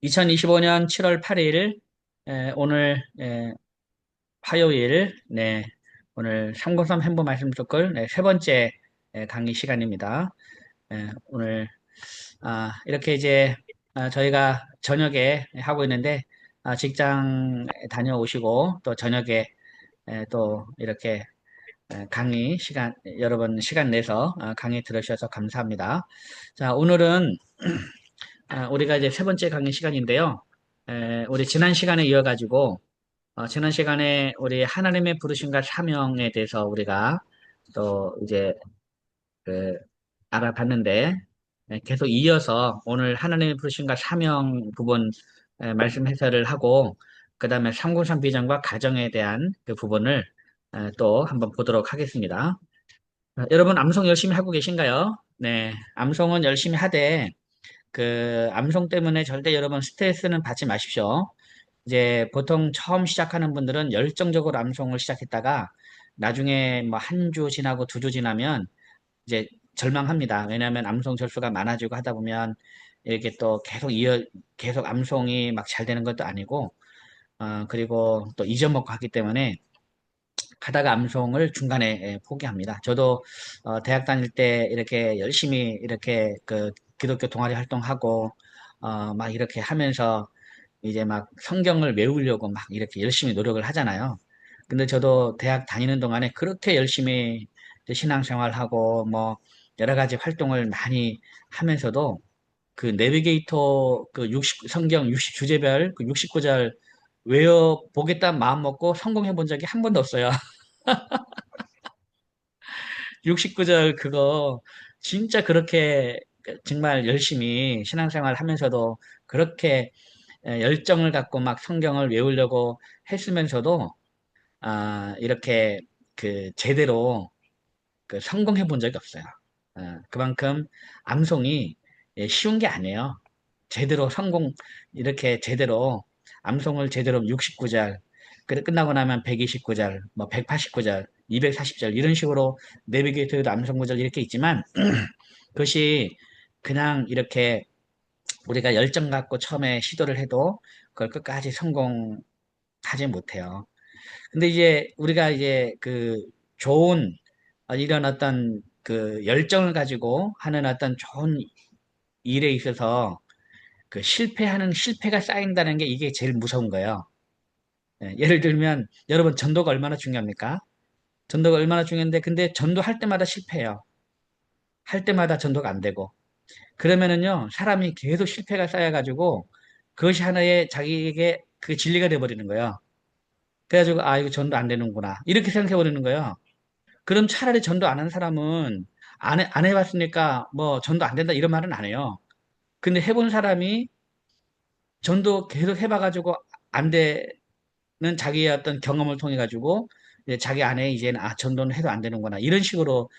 2025년 7월 8일, 오늘, 화요일, 네, 오늘 303 행보 말씀 듣글, 네, 세 번째 강의 시간입니다. 오늘, 이렇게 이제, 저희가 저녁에 하고 있는데, 직장 다녀오시고, 또 저녁에 또 이렇게 강의 시간, 여러분 시간 내서 강의 들으셔서 감사합니다. 자, 오늘은 우리가 이제 세 번째 강의 시간인데요. 우리 지난 시간에 이어가지고, 지난 시간에 우리 하나님의 부르심과 사명에 대해서 우리가 또 이제 그 알아봤는데, 계속 이어서 오늘 하나님의 부르심과 사명 부분 말씀 해설을 하고, 그 다음에 303 비전과 가정에 대한 그 부분을 또 한번 보도록 하겠습니다. 여러분, 암송 열심히 하고 계신가요? 네, 암송은 열심히 하되, 그 암송 때문에 절대 여러분 스트레스는 받지 마십시오. 이제 보통 처음 시작하는 분들은 열정적으로 암송을 시작했다가 나중에 뭐 한 주 지나고 두 주 지나면 이제 절망합니다. 왜냐하면 암송 절수가 많아지고 하다 보면 이렇게 또 계속 암송이 막 잘 되는 것도 아니고, 그리고 또 잊어먹고 하기 때문에 하다가 암송을 중간에 포기합니다. 저도 대학 다닐 때 이렇게 열심히 이렇게 그 기독교 동아리 활동하고 막 이렇게 하면서 이제 막 성경을 외우려고 막 이렇게 열심히 노력을 하잖아요. 근데 저도 대학 다니는 동안에 그렇게 열심히 이제 신앙생활하고 뭐 여러 가지 활동을 많이 하면서도 그 내비게이터 그 60, 성경 60주제별 그 69절 외워 보겠다는 마음 먹고 성공해 본 적이 한 번도 없어요. 69절 그거 진짜 그렇게 정말 열심히 신앙생활 하면서도 그렇게 열정을 갖고 막 성경을 외우려고 했으면서도 이렇게 그 제대로 그 성공해 본 적이 없어요. 그만큼 암송이 쉬운 게 아니에요. 제대로 성공 이렇게 제대로 암송을 제대로 69절 그래 끝나고 나면 129절 뭐 189절 240절 이런 식으로 내비게이터에도 암송 구절 이렇게 있지만 그것이 그냥 이렇게 우리가 열정 갖고 처음에 시도를 해도 그걸 끝까지 성공하지 못해요. 근데 이제 우리가 이제 그 좋은 이런 어떤 그 열정을 가지고 하는 어떤 좋은 일에 있어서 그 실패가 쌓인다는 게 이게 제일 무서운 거예요. 예를 들면 여러분 전도가 얼마나 중요합니까? 전도가 얼마나 중요한데 근데 전도할 때마다 실패해요. 할 때마다 전도가 안 되고 그러면은요 사람이 계속 실패가 쌓여가지고 그것이 하나의 자기에게 그 진리가 돼버리는 거예요. 그래가지고 아 이거 전도 안 되는구나 이렇게 생각해 버리는 거예요. 그럼 차라리 전도 안 한 사람은 안 해봤으니까 뭐 전도 안 된다 이런 말은 안 해요. 근데 해본 사람이 전도 계속 해봐가지고 안 되는 자기의 어떤 경험을 통해 가지고 이제 자기 안에 이제는 전도는 해도 안 되는구나 이런 식으로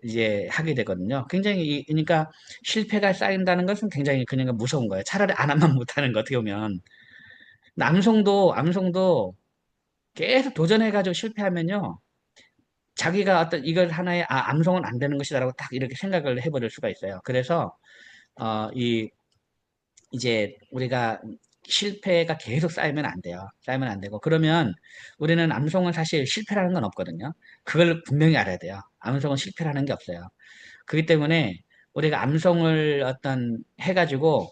이제 하게 되거든요. 굉장히 그러니까 실패가 쌓인다는 것은 굉장히 그냥 무서운 거예요. 차라리 안 하면 못하는 거 어떻게 보면 암송도 계속 도전해가지고 실패하면요. 자기가 어떤 이걸 하나의 암송은 안 되는 것이다라고 딱 이렇게 생각을 해버릴 수가 있어요. 그래서 이 이제 우리가 실패가 계속 쌓이면 안 돼요. 쌓이면 안 되고 그러면 우리는 암송은 사실 실패라는 건 없거든요. 그걸 분명히 알아야 돼요. 암송은 실패라는 게 없어요. 그렇기 때문에 우리가 암송을 어떤 해가지고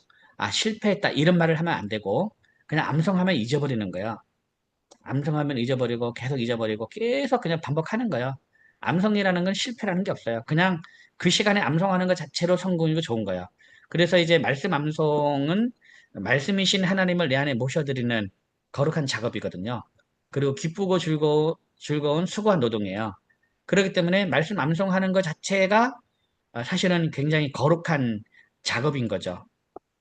실패했다 이런 말을 하면 안 되고 그냥 암송하면 잊어버리는 거예요. 암송하면 잊어버리고 계속 잊어버리고 계속 그냥 반복하는 거예요. 암송이라는 건 실패라는 게 없어요. 그냥 그 시간에 암송하는 것 자체로 성공이고 좋은 거예요. 그래서 이제 말씀 암송은 말씀이신 하나님을 내 안에 모셔드리는 거룩한 작업이거든요. 그리고 기쁘고 즐거운 수고한 노동이에요. 그렇기 때문에 말씀 암송하는 것 자체가 사실은 굉장히 거룩한 작업인 거죠.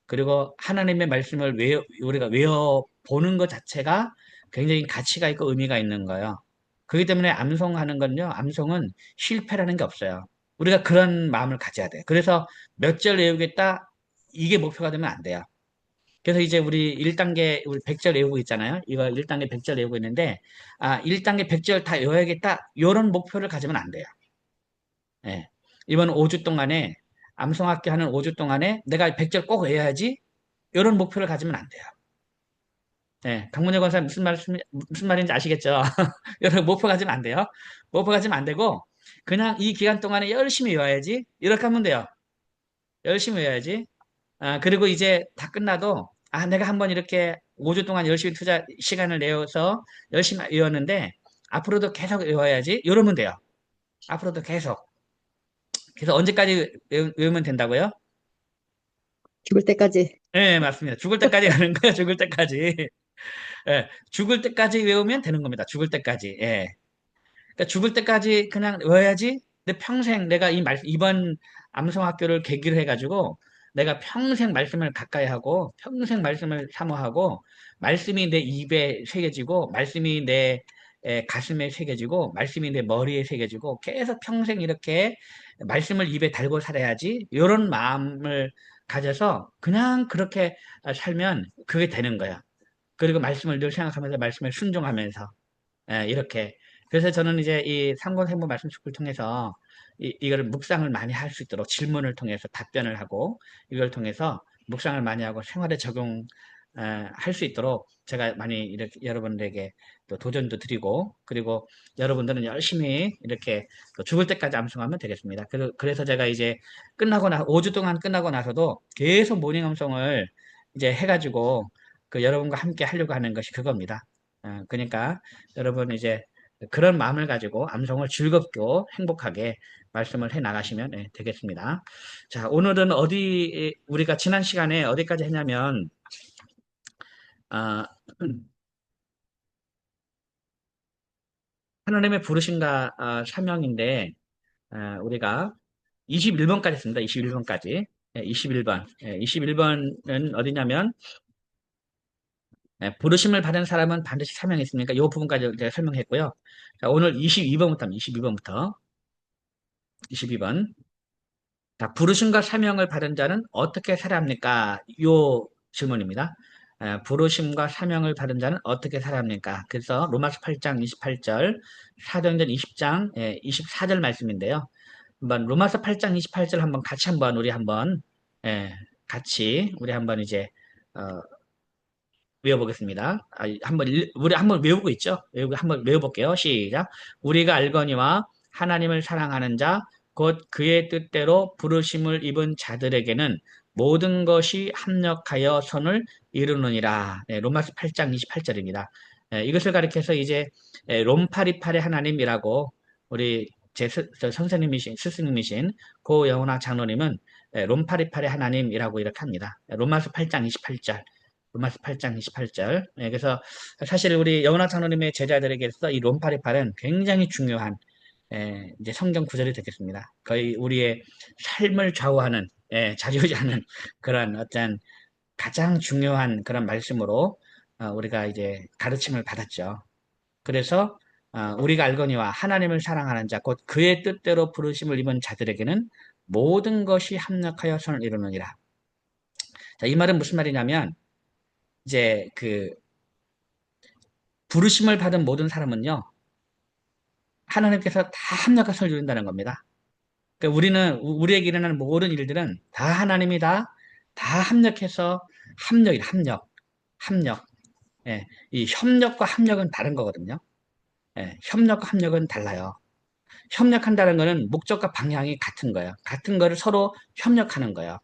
그리고 하나님의 말씀을 우리가 외워 보는 것 자체가 굉장히 가치가 있고 의미가 있는 거예요. 그렇기 때문에 암송하는 건요, 암송은 실패라는 게 없어요. 우리가 그런 마음을 가져야 돼요. 그래서 몇 절 외우겠다, 이게 목표가 되면 안 돼요. 그래서 이제 우리 1단계, 우리 100절 외우고 있잖아요. 이거 1단계 100절 외우고 있는데, 1단계 100절 다 외워야겠다, 이런 목표를 가지면 안 돼요. 예. 이번 5주 동안에, 암송학교 하는 5주 동안에 내가 100절 꼭 외워야지, 이런 목표를 가지면 안 돼요. 네, 강문재 권사 무슨 말인지 아시겠죠? 여러분, 목표 가지면 안 돼요. 목표 가지면 안 되고, 그냥 이 기간 동안에 열심히 외워야지. 이렇게 하면 돼요. 열심히 외워야지. 아, 그리고 이제 다 끝나도, 아, 내가 한번 이렇게 5주 동안 열심히 시간을 내어서 열심히 외웠는데, 앞으로도 계속 외워야지. 이러면 돼요. 앞으로도 계속. 그래서 언제까지 외우면 된다고요? 죽을 때까지. 네, 맞습니다. 죽을 때까지 가는 거예요. 죽을 때까지. 예, 죽을 때까지 외우면 되는 겁니다. 죽을 때까지. 예. 그러니까 죽을 때까지 그냥 외워야지. 근데 평생 내가 이번 암송학교를 계기로 해가지고 내가 평생 말씀을 가까이 하고 평생 말씀을 사모하고 말씀이 내 입에 새겨지고 말씀이 내 가슴에 새겨지고 말씀이 내 머리에 새겨지고 계속 평생 이렇게 말씀을 입에 달고 살아야지. 이런 마음을 가져서 그냥 그렇게 살면 그게 되는 거야. 그리고 말씀을 늘 생각하면서 말씀에 순종하면서 이렇게. 그래서 저는 이제 이 삼권생모 말씀 축구를 통해서 이거를 묵상을 많이 할 수 있도록 질문을 통해서 답변을 하고 이걸 통해서 묵상을 많이 하고 생활에 적용 할 수 있도록 제가 많이 이렇게 여러분들에게 또 도전도 드리고 그리고 여러분들은 열심히 이렇게 또 죽을 때까지 암송하면 되겠습니다. 그래서 제가 이제 5주 동안 끝나고 나서도 계속 모닝 암송을 이제 해가지고 그 여러분과 함께 하려고 하는 것이 그겁니다. 그러니까 여러분 이제 그런 마음을 가지고 암송을 즐겁고 행복하게 말씀을 해 나가시면 되겠습니다. 자, 오늘은 우리가 지난 시간에 어디까지 했냐면, 아, 하나님의 부르심과 사명인데, 우리가 21번까지 했습니다. 21번까지. 21번. 21번은 어디냐면, 부르심을 받은 사람은 반드시 사명이 있습니까? 이 부분까지 제가 설명했고요. 자, 오늘 22번부터 합니다. 22번부터. 22번. 자, 부르심과 사명을 받은 자는 어떻게 살아야 합니까? 요 질문입니다. 부르심과 사명을 받은 자는 어떻게 살아야 합니까? 그래서 로마서 8장 28절, 사도행전 20장 24절 말씀인데요. 한번 로마서 8장 28절 한번 같이 한번 우리 한번 같이 우리 한번 이제 어, 외워보겠습니다. 우리 한번 외우고 있죠? 한번 외워볼게요. 시작. 우리가 알거니와 하나님을 사랑하는 자, 곧 그의 뜻대로 부르심을 입은 자들에게는 모든 것이 합력하여 선을 이루느니라. 네, 로마서 8장 28절입니다. 이것을 가리켜서 이제 롬파리팔의 하나님이라고 우리 저 선생님이신 스승님이신 고 영훈아 장로님은 롬파리팔의 하나님이라고 이렇게 합니다. 로마서 8장 28절. 로마서 8장 28절. 그래서 사실 우리 여호나 장로님의 제자들에게서 이 롬파리팔은 굉장히 중요한 이제 성경 구절이 되겠습니다. 거의 우리의 삶을 좌우하는 좌지우지하는 그런 어떤 가장 중요한 그런 말씀으로 우리가 이제 가르침을 받았죠. 그래서 우리가 알거니와 하나님을 사랑하는 자, 곧 그의 뜻대로 부르심을 입은 자들에게는 모든 것이 합력하여 선을 이루느니라. 자, 이 말은 무슨 말이냐면 이제 그 부르심을 받은 모든 사람은요, 하나님께서 다 합력해서 선을 이룬다는 겁니다. 그러니까 우리에게 일어나는 모든 일들은 다 하나님이 다 합력해서 합력. 예, 이 협력과 합력은 다른 거거든요. 협력과 합력은 달라요. 협력한다는 거는 목적과 방향이 같은 거예요. 같은 거를 서로 협력하는 거예요.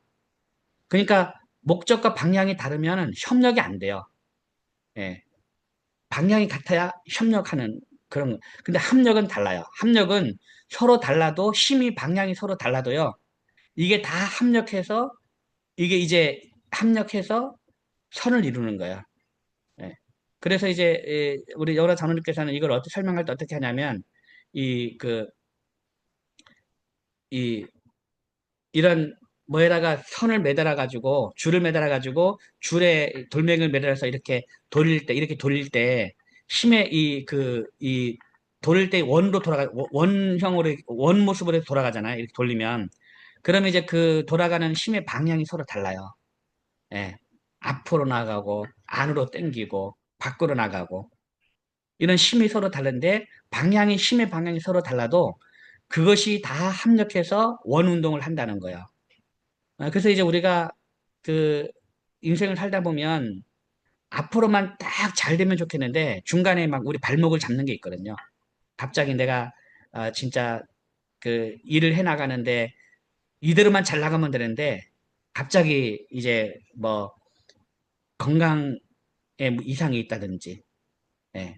그러니까 목적과 방향이 다르면 협력이 안 돼요. 예, 방향이 같아야 협력하는 그런 거. 근데 합력은 달라요. 합력은 서로 달라도 힘이 방향이 서로 달라도요. 이게 다 합력해서 이게 이제 합력해서 선을 이루는 거예요. 예. 그래서 이제 우리 여러 장로님께서는 이걸 어떻게 설명할 때 어떻게 하냐면 이 그 이 이런 뭐에다가 선을 매달아 가지고 줄을 매달아 가지고 줄에 돌멩이를 매달아서 이렇게 돌릴 때 힘의 이 돌릴 때 원형으로 원 모습으로 돌아가잖아요. 이렇게 돌리면 그러면 이제 그 돌아가는 힘의 방향이 서로 달라요. 예. 앞으로 나가고 안으로 당기고 밖으로 나가고 이런 힘이 서로 다른데 힘의 방향이 서로 달라도 그것이 다 합력해서 원 운동을 한다는 거예요. 그래서 이제 우리가 그 인생을 살다 보면 앞으로만 딱 잘 되면 좋겠는데 중간에 막 우리 발목을 잡는 게 있거든요. 갑자기 내가 진짜 그 일을 해 나가는데 이대로만 잘 나가면 되는데 갑자기 이제 뭐 건강에 뭐 이상이 있다든지 예.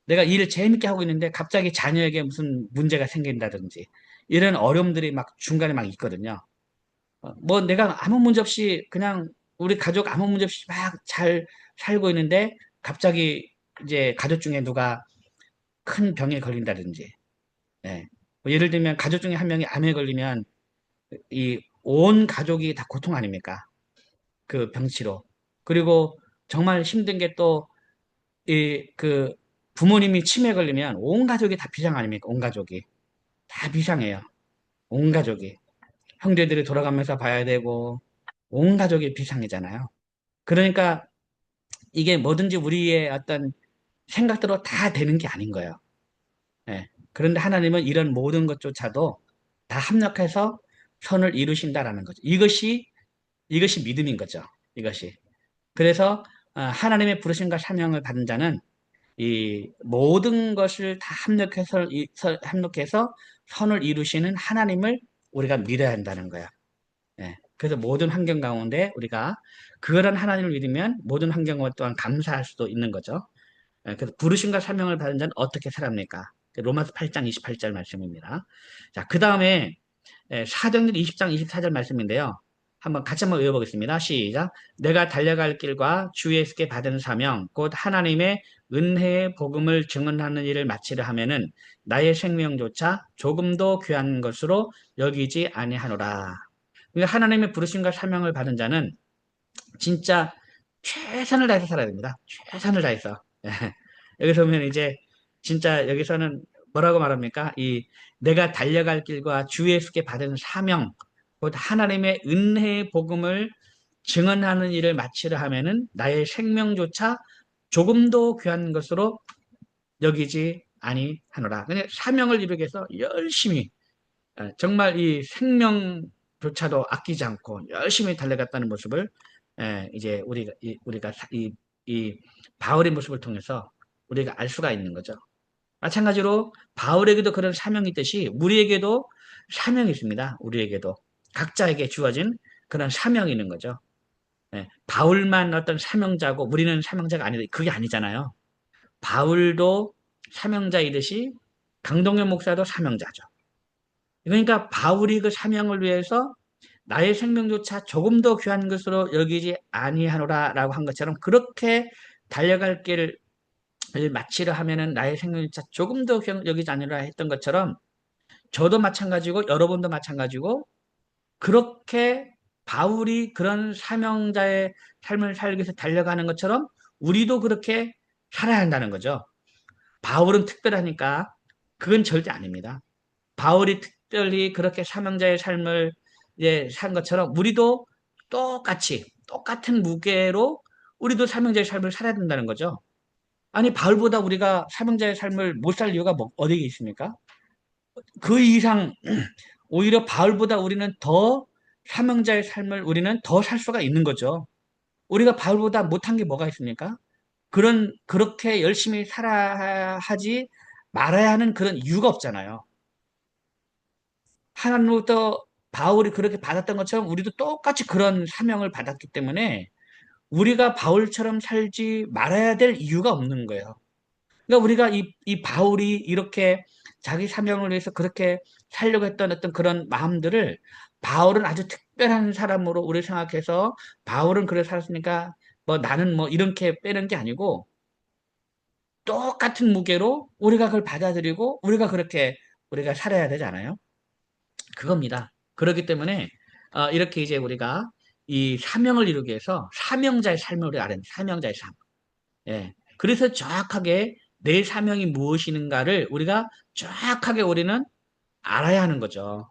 내가 일을 재밌게 하고 있는데 갑자기 자녀에게 무슨 문제가 생긴다든지 이런 어려움들이 막 중간에 막 있거든요. 뭐 내가 아무 문제 없이 그냥 우리 가족 아무 문제 없이 막 잘 살고 있는데 갑자기 이제 가족 중에 누가 큰 병에 걸린다든지 예. 뭐 예를 들면 가족 중에 한 명이 암에 걸리면 이 온 가족이 다 고통 아닙니까? 그 병치로. 그리고 정말 힘든 게 또 이 그 부모님이 치매에 걸리면 온 가족이 다 비상 아닙니까? 온 가족이 다 비상해요. 온 가족이 형제들이 돌아가면서 봐야 되고 온 가족이 비상이잖아요. 그러니까 이게 뭐든지 우리의 어떤 생각대로 다 되는 게 아닌 거예요. 예. 그런데 하나님은 이런 모든 것조차도 다 합력해서 선을 이루신다라는 거죠. 이것이 믿음인 거죠. 이것이. 그래서 하나님의 부르심과 사명을 받은 자는 이 모든 것을 다 합력해서 선을 이루시는 하나님을 우리가 믿어야 한다는 거야. 예. 그래서 모든 환경 가운데 우리가 그런 하나님을 믿으면 모든 환경 또한 감사할 수도 있는 거죠. 예. 그래서 부르심과 사명을 받은 자는 어떻게 살합니까? 로마서 8장 28절 말씀입니다. 자, 그 다음에 사도행전 20장 24절 말씀인데요. 같이 한번 외워보겠습니다. 시작. 내가 달려갈 길과 주 예수께 받은 사명, 곧 하나님의 은혜의 복음을 증언하는 일을 마치려 하면은 나의 생명조차 조금도 귀한 것으로 여기지 아니하노라. 그러니까 하나님의 부르심과 사명을 받은 자는 진짜 최선을 다해서 살아야 됩니다. 최선을 다해서. 예. 여기서 보면 이제 진짜 여기서는 뭐라고 말합니까? 내가 달려갈 길과 주 예수께 받은 사명, 곧 하나님의 은혜의 복음을 증언하는 일을 마치려 하면은 나의 생명조차 조금도 귀한 것으로 여기지 아니하노라. 그냥 사명을 이루기 위해서 열심히 정말 이 생명조차도 아끼지 않고 열심히 달려갔다는 모습을 이제 이 바울의 모습을 통해서 우리가 알 수가 있는 거죠. 마찬가지로 바울에게도 그런 사명이 있듯이 우리에게도 사명이 있습니다. 우리에게도 각자에게 주어진 그런 사명이 있는 거죠. 바울만 어떤 사명자고 우리는 사명자가 아니다. 그게 아니잖아요. 바울도 사명자이듯이 강동현 목사도 사명자죠. 그러니까 바울이 그 사명을 위해서 나의 생명조차 조금 더 귀한 것으로 여기지 아니하노라라고 한 것처럼 그렇게 달려갈 길을 마치려 하면은 나의 생명조차 조금 더 귀한 여기지 아니라 했던 것처럼 저도 마찬가지고 여러분도 마찬가지고 그렇게 바울이 그런 사명자의 삶을 살기 위해서 달려가는 것처럼 우리도 그렇게 살아야 한다는 거죠. 바울은 특별하니까 그건 절대 아닙니다. 바울이 특별히 그렇게 사명자의 삶을 산 것처럼 우리도 똑같은 무게로 우리도 사명자의 삶을 살아야 된다는 거죠. 아니, 바울보다 우리가 사명자의 삶을 못 살 이유가 어디에 있습니까? 그 이상, 오히려 바울보다 우리는 더 사명자의 삶을 우리는 더 살 수가 있는 거죠. 우리가 바울보다 못한 게 뭐가 있습니까? 그렇게 열심히 살아야 하지 말아야 하는 그런 이유가 없잖아요. 하나님으로부터 바울이 그렇게 받았던 것처럼 우리도 똑같이 그런 사명을 받았기 때문에 우리가 바울처럼 살지 말아야 될 이유가 없는 거예요. 그러니까 우리가 이 바울이 이렇게 자기 사명을 위해서 그렇게 살려고 했던 어떤 그런 마음들을 바울은 아주 특별한 사람으로 우리 생각해서 바울은 그래 살았으니까 뭐 나는 뭐 이렇게 빼는 게 아니고 똑같은 무게로 우리가 그걸 받아들이고 우리가 살아야 되잖아요. 그겁니다. 그렇기 때문에 이렇게 이제 우리가 이 사명을 이루기 위해서 사명자의 삶을 우리가 알아야 됩니다. 사명자의 삶. 예. 그래서 정확하게 내 사명이 무엇인가를 우리가 정확하게 우리는 알아야 하는 거죠.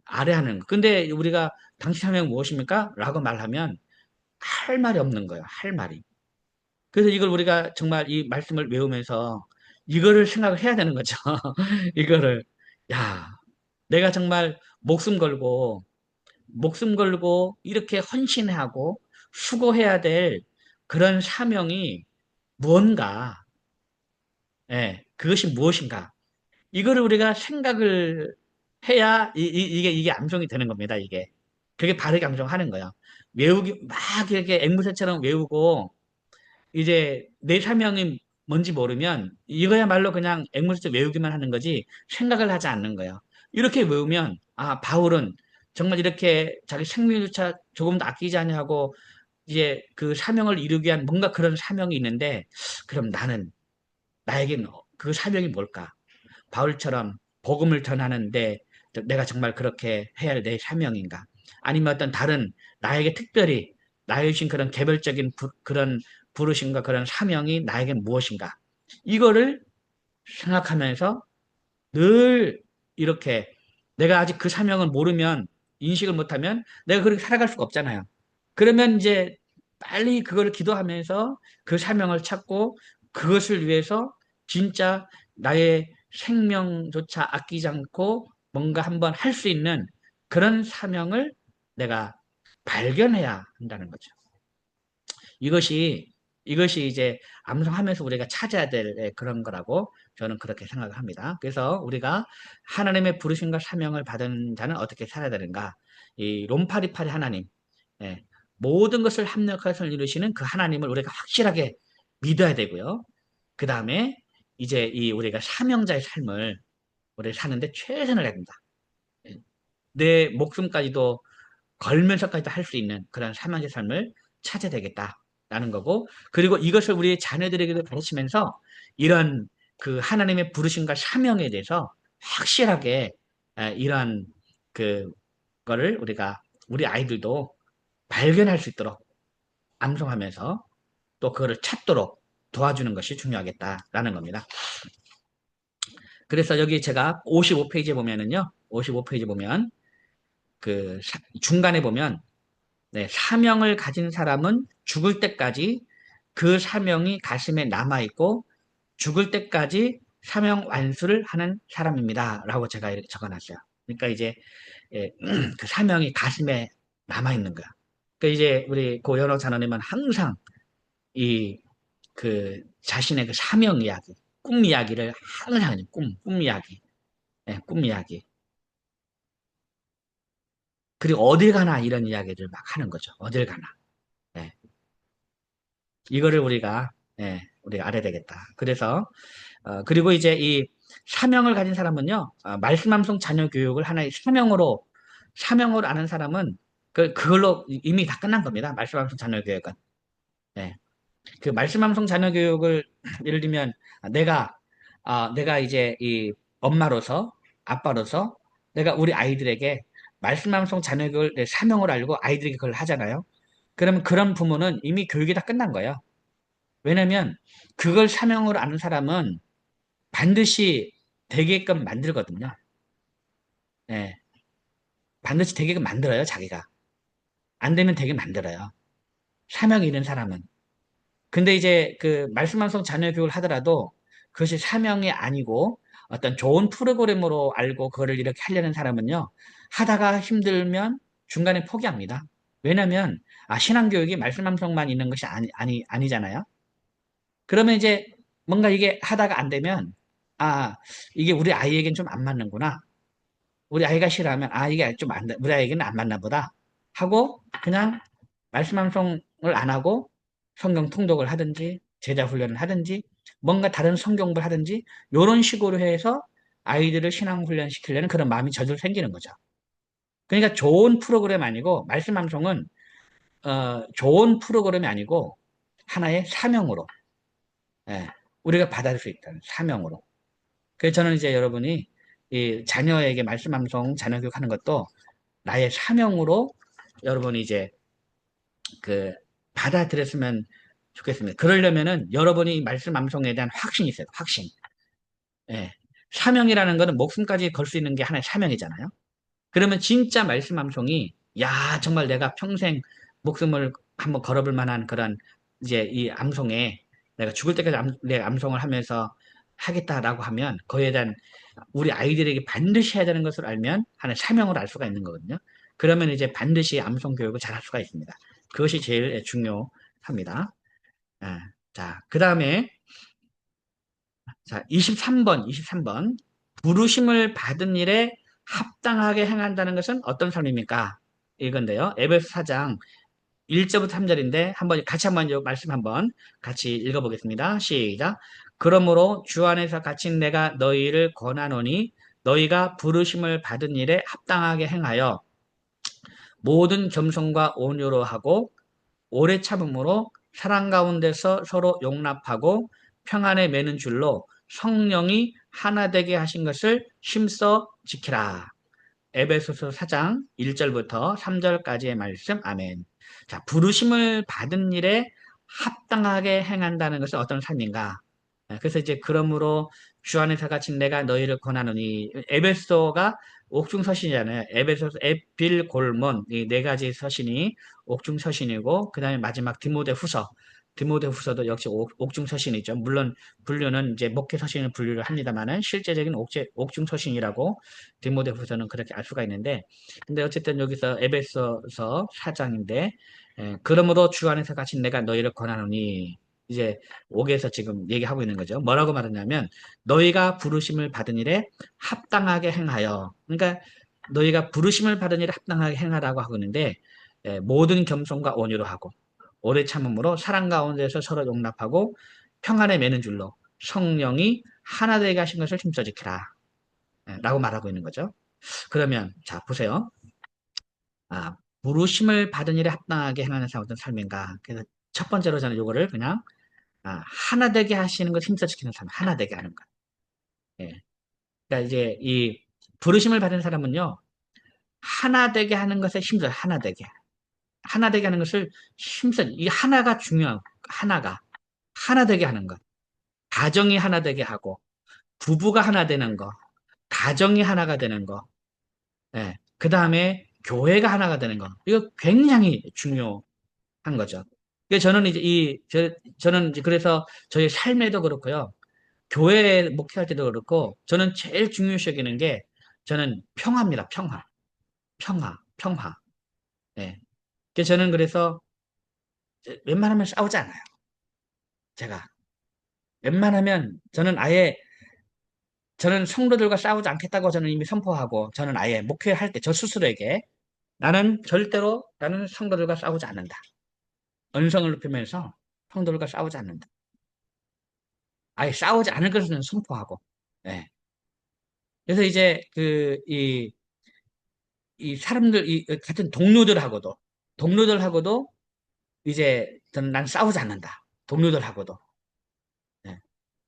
알아야 하는 거. 근데 우리가 당신 사명이 무엇입니까? 라고 말하면 할 말이 없는 거예요. 할 말이. 그래서 이걸 우리가 정말 이 말씀을 외우면서 이거를 생각을 해야 되는 거죠. 이거를. 야, 내가 정말 목숨 걸고 이렇게 헌신하고 수고해야 될 그런 사명이 무언가, 예, 그것이 무엇인가. 이거를 우리가 생각을 해야 이게 암송이 되는 겁니다, 이게. 그게 바르게 암송하는 거예요. 외우기, 막 이렇게 앵무새처럼 외우고, 이제 내 사명이 뭔지 모르면 이거야말로 그냥 앵무새처럼 외우기만 하는 거지 생각을 하지 않는 거예요. 이렇게 외우면, 아, 바울은 정말 이렇게 자기 생명조차 조금 도 아끼지 아니하고 이제 그 사명을 이루기 위한 뭔가 그런 사명이 있는데, 그럼 나에겐 그 사명이 뭘까? 바울처럼 복음을 전하는데 내가 정말 그렇게 해야 할 내 사명인가? 아니면 어떤 다른 나에게 특별히 나에 주신 그런 개별적인 그런 부르심과 그런 사명이 나에게 무엇인가? 이거를 생각하면서 늘 이렇게 내가 아직 그 사명을 모르면 인식을 못하면 내가 그렇게 살아갈 수가 없잖아요. 그러면 이제 빨리 그걸 기도하면서 그 사명을 찾고 그것을 위해서 진짜 나의 생명조차 아끼지 않고 뭔가 한번 할 수 있는 그런 사명을 내가 발견해야 한다는 거죠. 이것이 이것이 이제 암송하면서 우리가 찾아야 될 그런 거라고 저는 그렇게 생각을 합니다. 그래서 우리가 하나님의 부르심과 사명을 받은 자는 어떻게 살아야 되는가? 이 롬파리파리 하나님, 예, 모든 것을 합력해서 이루시는 그 하나님을 우리가 확실하게 믿어야 되고요. 그 다음에 이제 이 우리가 사명자의 삶을 우리 사는데 최선을 해야 된다. 예, 내 목숨까지도 걸면서까지도 할 수 있는 그런 사명의 삶을 찾아야 되겠다라는 거고, 그리고 이것을 우리 자녀들에게도 가르치면서 이런 그 하나님의 부르심과 사명에 대해서 확실하게 이런 그 거를 우리가 우리 아이들도 발견할 수 있도록 암송하면서 또 그거를 찾도록 도와주는 것이 중요하겠다라는 겁니다. 그래서 여기 제가 55페이지에 보면은요, 55페이지 보면 그 중간에 보면, 네, 사명을 가진 사람은 죽을 때까지 그 사명이 가슴에 남아있고 죽을 때까지 사명 완수를 하는 사람입니다. 라고 제가 이렇게 적어놨어요. 그러니까 이제 예, 그 사명이 가슴에 남아있는 거야. 그러니까 이제 우리 고연호 자녀님은 항상 이 그 자신의 그 사명 이야기, 꿈 이야기를 항상 해요. 꿈 이야기, 예, 꿈 이야기. 그리고 어딜 가나 이런 이야기를 막 하는 거죠. 어딜 가나. 예. 이거를 우리가 알아야 되겠다. 그래서, 그리고 이제 이 사명을 가진 사람은요, 말씀 암송 자녀 교육을 하나의 사명으로 아는 사람은 그걸로 이미 다 끝난 겁니다. 말씀 암송 자녀 교육은. 예. 그 말씀 암송 자녀 교육을 예를 들면 내가 이제 이 엄마로서 아빠로서 내가 우리 아이들에게 말씀 암송 자녀 교육을 내 사명으로 알고 아이들에게 그걸 하잖아요. 그러면 그런 부모는 이미 교육이 다 끝난 거예요. 왜냐면 그걸 사명으로 아는 사람은 반드시 되게끔 만들거든요. 예, 반드시 되게끔 만들어요, 자기가. 안 되면 되게 만들어요. 사명이 있는 사람은. 근데 이제 그 말씀암송 자녀 교육을 하더라도 그것이 사명이 아니고 어떤 좋은 프로그램으로 알고 그거를 이렇게 하려는 사람은요, 하다가 힘들면 중간에 포기합니다. 왜냐면, 신앙교육이 말씀암송만 있는 것이 아니잖아요. 그러면 이제 뭔가 이게 하다가 안 되면, 아, 이게 우리 아이에겐 좀 안 맞는구나. 우리 아이가 싫어하면, 이게 좀 우리 아이에게는 안 맞나 보다. 하고, 그냥 말씀암송을 안 하고 성경 통독을 하든지, 제자 훈련을 하든지, 뭔가 다른 성경을 하든지, 이런 식으로 해서 아이들을 신앙 훈련시키려는 그런 마음이 저절로 생기는 거죠. 그러니까 좋은 프로그램 아니고, 말씀암송은, 좋은 프로그램이 아니고, 하나의 사명으로, 예, 우리가 받아들일 수 있다는 사명으로. 그래서 저는 이제 여러분이 이 자녀에게 말씀 암송, 자녀 교육하는 것도 나의 사명으로 여러분이 이제 그 받아들였으면 좋겠습니다. 그러려면은 여러분이 말씀 암송에 대한 확신이 있어요. 확신. 예. 사명이라는 거는 목숨까지 걸 수 있는 게 하나의 사명이잖아요. 그러면 진짜 말씀 암송이, 야, 정말 내가 평생 목숨을 한번 걸어볼 만한 그런 이제 이 암송에 내가 죽을 때까지 내 암송을 하면서 하겠다라고 하면 그에 대한 우리 아이들에게 반드시 해야 되는 것을 알면 하나의 사명을 알 수가 있는 거거든요. 그러면 이제 반드시 암송 교육을 잘 할 수가 있습니다. 그것이 제일 중요합니다. 자, 그 다음에 자, 23번. 부르심을 받은 일에 합당하게 행한다는 것은 어떤 삶입니까? 이건데요. 에베소 4장 1절부터 3절인데 같이 한번 요 말씀 한번 같이 읽어보겠습니다. 시작. 그러므로 주 안에서 갇힌 내가 너희를 권하노니 너희가 부르심을 받은 일에 합당하게 행하여 모든 겸손과 온유로 하고 오래 참음으로 사랑 가운데서 서로 용납하고 평안에 매는 줄로 성령이 하나 되게 하신 것을 힘써 지키라. 에베소서 4장 1절부터 3절까지의 말씀. 아멘. 자, 부르심을 받은 일에 합당하게 행한다는 것은 어떤 삶인가? 그래서 이제 그러므로 주 안에서 갇힌 내가 너희를 권하노니 에베소가 옥중 서신이잖아요. 에베소서 에필 골몬 이 네 가지 서신이 옥중 서신이고 그다음에 마지막 디모데 후서도 역시 옥중 서신이죠. 물론 분류는 이제 목회 서신을 분류를 합니다만은 실제적인 옥중 서신이라고 디모데 후서는 그렇게 알 수가 있는데 근데 어쨌든 여기서 에베소서 4장인데 그러므로 주 안에서 갇힌 내가 너희를 권하노니 이제 옥에서 지금 얘기하고 있는 거죠. 뭐라고 말하냐면 너희가 부르심을 받은 일에 합당하게 행하여 그러니까 너희가 부르심을 받은 일에 합당하게 행하라고 하고 있는데 모든 겸손과 온유로 하고 오래 참음으로 사랑 가운데서 서로 용납하고 평안에 매는 줄로 성령이 하나 되게 하신 것을 힘써 지키라 라고 말하고 있는 거죠. 그러면 자 보세요. 부르심을 받은 일에 합당하게 행하는 삶 어떤 삶인가. 그래서 첫 번째로 저는 이거를 그냥 하나 되게 하시는 것 힘써 지키는 삶 하나 되게 하는 것. 예. 그러니까 이제 이 부르심을 받은 사람은요 하나 되게 하는 것에 힘써 하나 되게 하는 것을 힘써 이 하나가 중요한 하나가 하나 되게 하는 것. 가정이 하나 되게 하고 부부가 하나 되는 거, 가정이 하나가 되는 거. 예. 그 다음에 교회가 하나가 되는 거. 이거 굉장히 중요한 거죠. 그래서 저는 이제 저는 이제 그래서 저희 삶에도 그렇고요. 교회 목회할 때도 그렇고, 저는 제일 중요시 여기는 게, 저는 평화입니다. 평화. 예. 그래서 저는 그래서 웬만하면 싸우지 않아요. 제가. 웬만하면 저는 성도들과 싸우지 않겠다고 저는 이미 선포하고, 저는 아예 목회할 때 저 스스로에게 나는 성도들과 싸우지 않는다. 언성을 높이면서 성도들과 싸우지 않는다. 아예 싸우지 않을 것을 선포하고. 예. 그래서 이제 이 사람들, 같은 동료들하고도 이제 저는 난 싸우지 않는다. 동료들하고도. 예.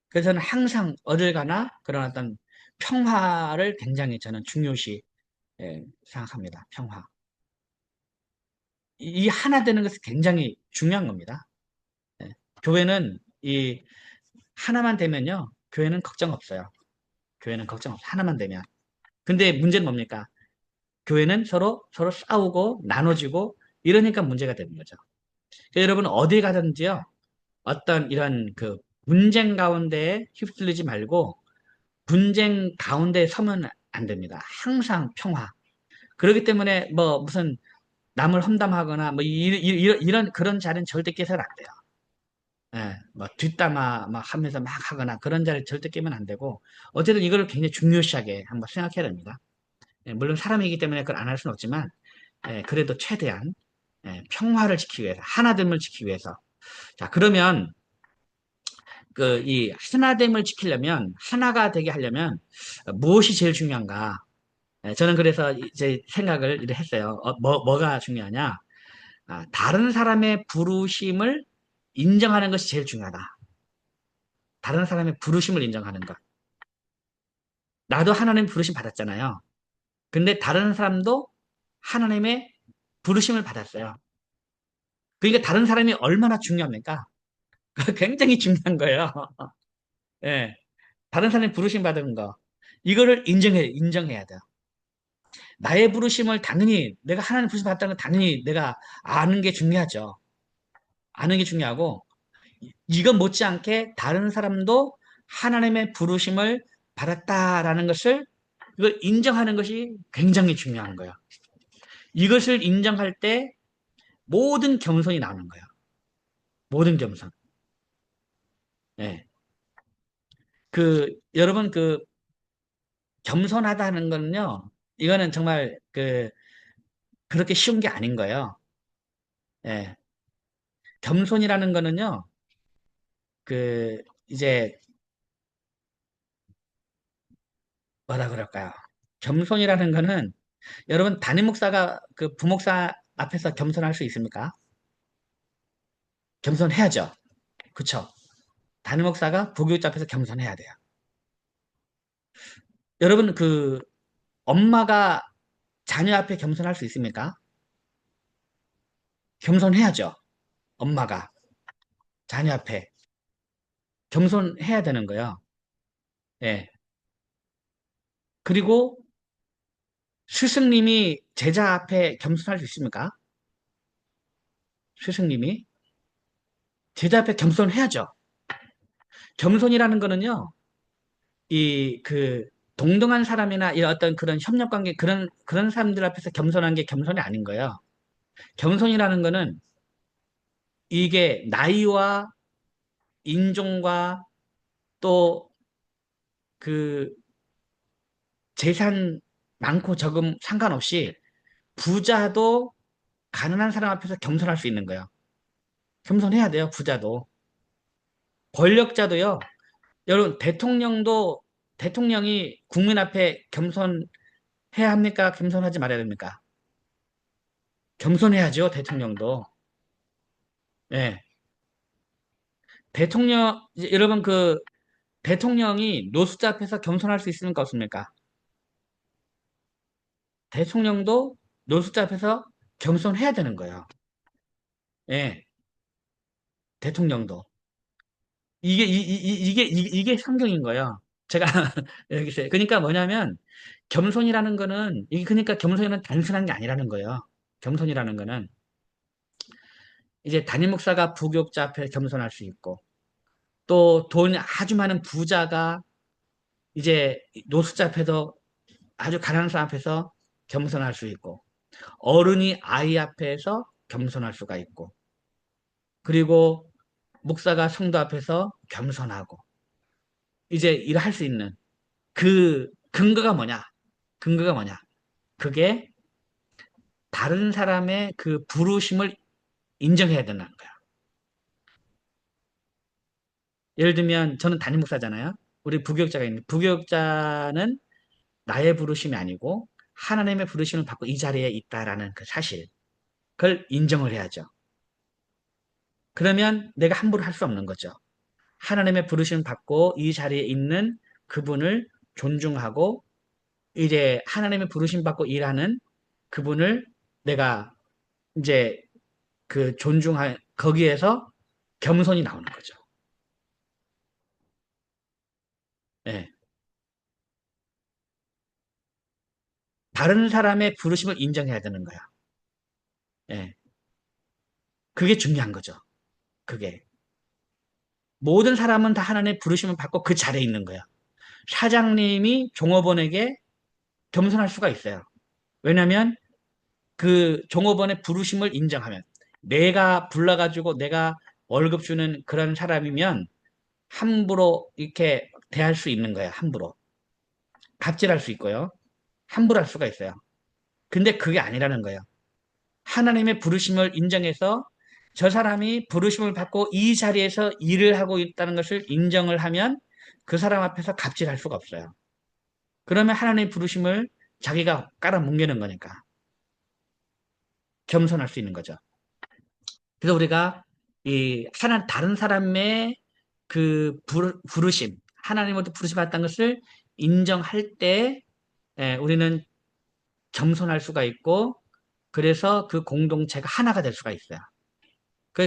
그래서 저는 항상 어딜 가나 그런 어떤 평화를 굉장히 저는 중요시 생각합니다. 평화. 이 하나 되는 것이 굉장히 중요한 겁니다. 예. 교회는 이 하나만 되면요. 교회는 걱정 없어요. 교회는 걱정 없어요. 하나만 되면. 근데 문제는 뭡니까? 교회는 서로 싸우고 나눠지고 이러니까 문제가 되는 거죠. 그러니까 여러분 어디 가든지요. 어떤 이런 그 분쟁 가운데에 휩쓸리지 말고 분쟁 가운데 서면 안 됩니다. 항상 평화. 그렇기 때문에 뭐 무슨 남을 험담하거나 뭐 이런 그런 자리는 절대 깨서는 안 돼요. 예, 뭐 뒷담화 막 하면서 막 하거나 그런 자리를 절대 깨면 안 되고 어쨌든 이거를 굉장히 중요시하게 한번 생각해야 됩니다. 물론 사람이기 때문에 그걸 안 할 수는 없지만 그래도 최대한 평화를 지키기 위해서 하나됨을 지키기 위해서 자 그러면 이 하나됨을 지키려면 하나가 되게 하려면 무엇이 제일 중요한가? 저는 그래서 이제 생각을 이렇게 했어요. 뭐가 중요하냐? 다른 사람의 부르심을 인정하는 것이 제일 중요하다. 다른 사람의 부르심을 인정하는 것. 나도 하나님 부르심 받았잖아요. 근데 다른 사람도 하나님의 부르심을 받았어요. 그러니까 다른 사람이 얼마나 중요합니까? 굉장히 중요한 거예요. 예. 다른 사람이 부르심 받은 거. 이거를 인정해야 돼요. 나의 부르심을 당연히, 내가 하나님 부르심 받았다는 건 당연히 내가 아는 게 중요하죠. 아는 게 중요하고, 이건 못지않게 다른 사람도 하나님의 부르심을 받았다라는 것을, 이걸 인정하는 것이 굉장히 중요한 거예요. 이것을 인정할 때 모든 겸손이 나오는 거예요. 모든 겸손. 예. 여러분, 겸손하다는 거는요, 이거는 정말 그렇게 쉬운 게 아닌 거예요. 예. 겸손이라는 거는요, 이제, 뭐라 그럴까요? 겸손이라는 거는, 여러분, 담임 목사가 부목사 앞에서 겸손할 수 있습니까? 겸손해야죠. 그쵸? 담임 목사가 부교육자 앞에서 겸손해야 돼요. 여러분, 엄마가 자녀 앞에 겸손할 수 있습니까? 겸손해야죠. 엄마가 자녀 앞에 겸손해야 되는 거예요. 예. 그리고 스승님이 제자 앞에 겸손할 수 있습니까? 스승님이 제자 앞에 겸손해야죠. 겸손이라는 거는요, 동등한 사람이나 이런 어떤 그런 협력 관계, 그런 사람들 앞에서 겸손한 게 겸손이 아닌 거예요. 겸손이라는 거는 이게 나이와 인종과 또 그 재산 많고 적음 상관없이 부자도 가난한 사람 앞에서 겸손할 수 있는 거예요. 겸손해야 돼요, 부자도. 권력자도요. 여러분, 대통령이 국민 앞에 겸손해야 합니까? 겸손하지 말아야 됩니까? 겸손해야죠, 대통령도. 예. 여러분, 대통령이 노숙자 앞에서 겸손할 수 있습니까? 없습니까? 대통령도 노숙자 앞에서 겸손해야 되는 거예요. 예. 대통령도. 이게 성경인 거예요. 제가 여기 있어요. 그러니까 뭐냐면, 그러니까 겸손이는 단순한 게 아니라는 거예요. 겸손이라는 거는, 이제 담임 목사가 부교육자 앞에 겸손할 수 있고, 또 돈 아주 많은 부자가 이제 노숙자 앞에서 아주 가난한 사람 앞에서 겸손할 수 있고, 어른이 아이 앞에서 겸손할 수가 있고, 그리고 목사가 성도 앞에서 겸손하고, 이제 일할 수 있는 그 근거가 뭐냐? 근거가 뭐냐? 그게 다른 사람의 그 부르심을 인정해야 된다는 거야. 예를 들면 저는 담임 목사잖아요. 우리 부교육자가 있는데 부교육자는 나의 부르심이 아니고 하나님의 부르심을 받고 이 자리에 있다라는 그 사실. 그걸 인정을 해야죠. 그러면 내가 함부로 할 수 없는 거죠. 하나님의 부르심을 받고 이 자리에 있는 그분을 존중하고 이제 하나님의 부르심 받고 일하는 그분을 내가 이제 존중할 거기에서 겸손이 나오는 거죠. 예. 다른 사람의 부르심을 인정해야 되는 거야. 예. 그게 중요한 거죠. 그게. 모든 사람은 다 하나님의 부르심을 받고 그 자리에 있는 거야. 사장님이 종업원에게 겸손할 수가 있어요. 왜냐하면 그 종업원의 부르심을 인정하면 내가 불러가지고 내가 월급 주는 그런 사람이면 함부로 이렇게 대할 수 있는 거야. 함부로. 갑질할 수 있고요. 함부로 할 수가 있어요. 근데 그게 아니라는 거예요. 하나님의 부르심을 인정해서 저 사람이 부르심을 받고 이 자리에서 일을 하고 있다는 것을 인정을 하면 그 사람 앞에서 갑질할 수가 없어요. 그러면 하나님의 부르심을 자기가 깔아뭉개는 거니까 겸손할 수 있는 거죠. 그래서 우리가 다른 사람의 부르심, 하나님으로부터 부르심 받았다는 것을 인정할 때 우리는 겸손할 수가 있고 그래서 그 공동체가 하나가 될 수가 있어요.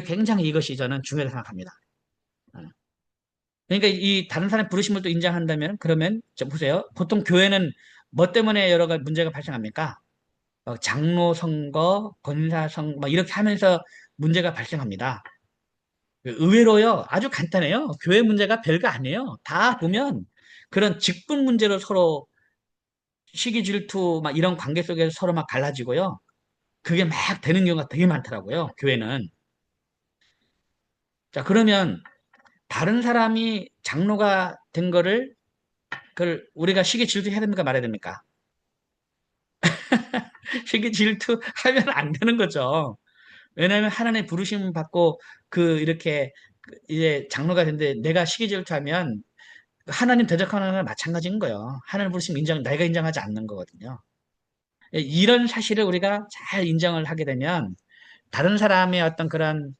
굉장히 이것이 저는 중요하다고 생각합니다. 어. 그러니까 이 다른 사람 부르심을 또 인정한다면 그러면 보세요. 보통 교회는 뭐 때문에 여러 가지 문제가 발생합니까? 장로 선거, 권사 선거 막 이렇게 하면서 문제가 발생합니다. 의외로요. 아주 간단해요. 교회 문제가 별거 아니에요. 다 보면 그런 직분 문제로 서로 시기 질투 막 이런 관계 속에서 서로 막 갈라지고요. 그게 막 되는 경우가 되게 많더라고요, 교회는. 자, 그러면 다른 사람이 장로가 된 거를 그걸 우리가 시기 질투해야 됩니까 말아야 됩니까? 시기 질투하면 안 되는 거죠. 왜냐하면 하나님의 부르심 받고 그 이렇게 이제 장로가 됐는데 내가 시기 질투하면 하나님 대적하는 거랑 마찬가지인 거예요. 하나님 부르심 인정, 내가 인정하지 않는 거거든요. 이런 사실을 우리가 잘 인정을 하게 되면 다른 사람의 어떤 그런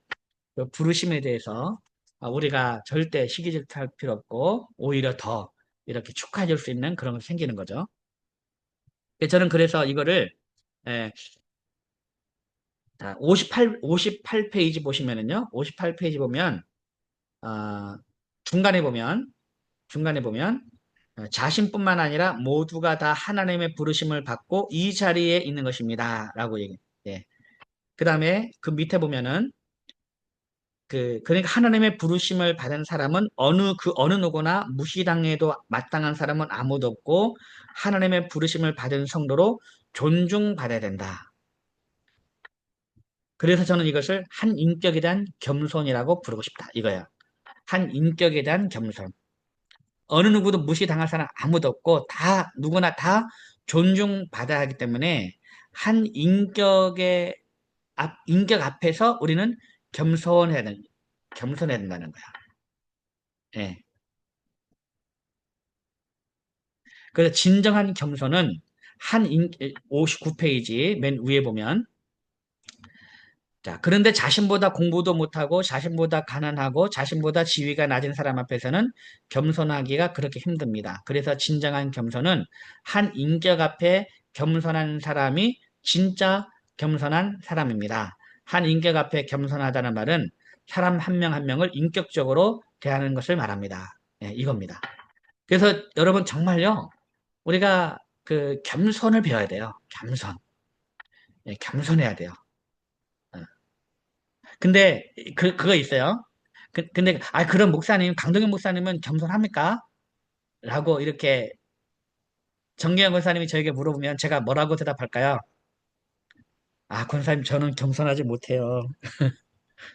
그 부르심에 대해서 우리가 절대 시기 질투할 필요 없고 오히려 더 이렇게 축하해 줄 수 있는 그런 게 생기는 거죠. 저는 그래서 이거를 예, 자, 58페이지 보시면은요. 58페이지 보면 아, 중간에 보면 중간에 보면 자신뿐만 아니라 모두가 다 하나님의 부르심을 받고 이 자리에 있는 것입니다. 라고 얘기해요. 예. 그 다음에 그 밑에 보면은 그러니까 하나님의 부르심을 받은 사람은 어느 누구나 무시당해도 마땅한 사람은 아무도 없고 하나님의 부르심을 받은 성도로 존중받아야 된다. 그래서 저는 이것을 한 인격에 대한 겸손이라고 부르고 싶다. 이거예요. 한 인격에 대한 겸손. 어느 누구도 무시당할 사람 아무도 없고 누구나 다 존중받아야 하기 때문에 한 인격 앞에서 우리는 겸손해야 된, 겸손해야 된다는 거야. 예. 그래서 진정한 겸손은 59페이지 맨 위에 보면 자, 그런데 자신보다 공부도 못하고 자신보다 가난하고 자신보다 지위가 낮은 사람 앞에서는 겸손하기가 그렇게 힘듭니다. 그래서 진정한 겸손은 한 인격 앞에 겸손한 사람이 진짜 겸손한 사람입니다. 한 인격 앞에 겸손하다는 말은 사람 한 명 한 명을 인격적으로 대하는 것을 말합니다. 예, 이겁니다. 그래서 여러분 정말요, 우리가 그 겸손을 배워야 돼요. 겸손. 예, 겸손해야 돼요. 어. 근데 그거 있어요. 근데 그럼 목사님, 강동현 목사님은 겸손합니까? 라고 이렇게 정계현 권사님이 저에게 물어보면 제가 뭐라고 대답할까요? 권사님 저는 겸손하지 못해요.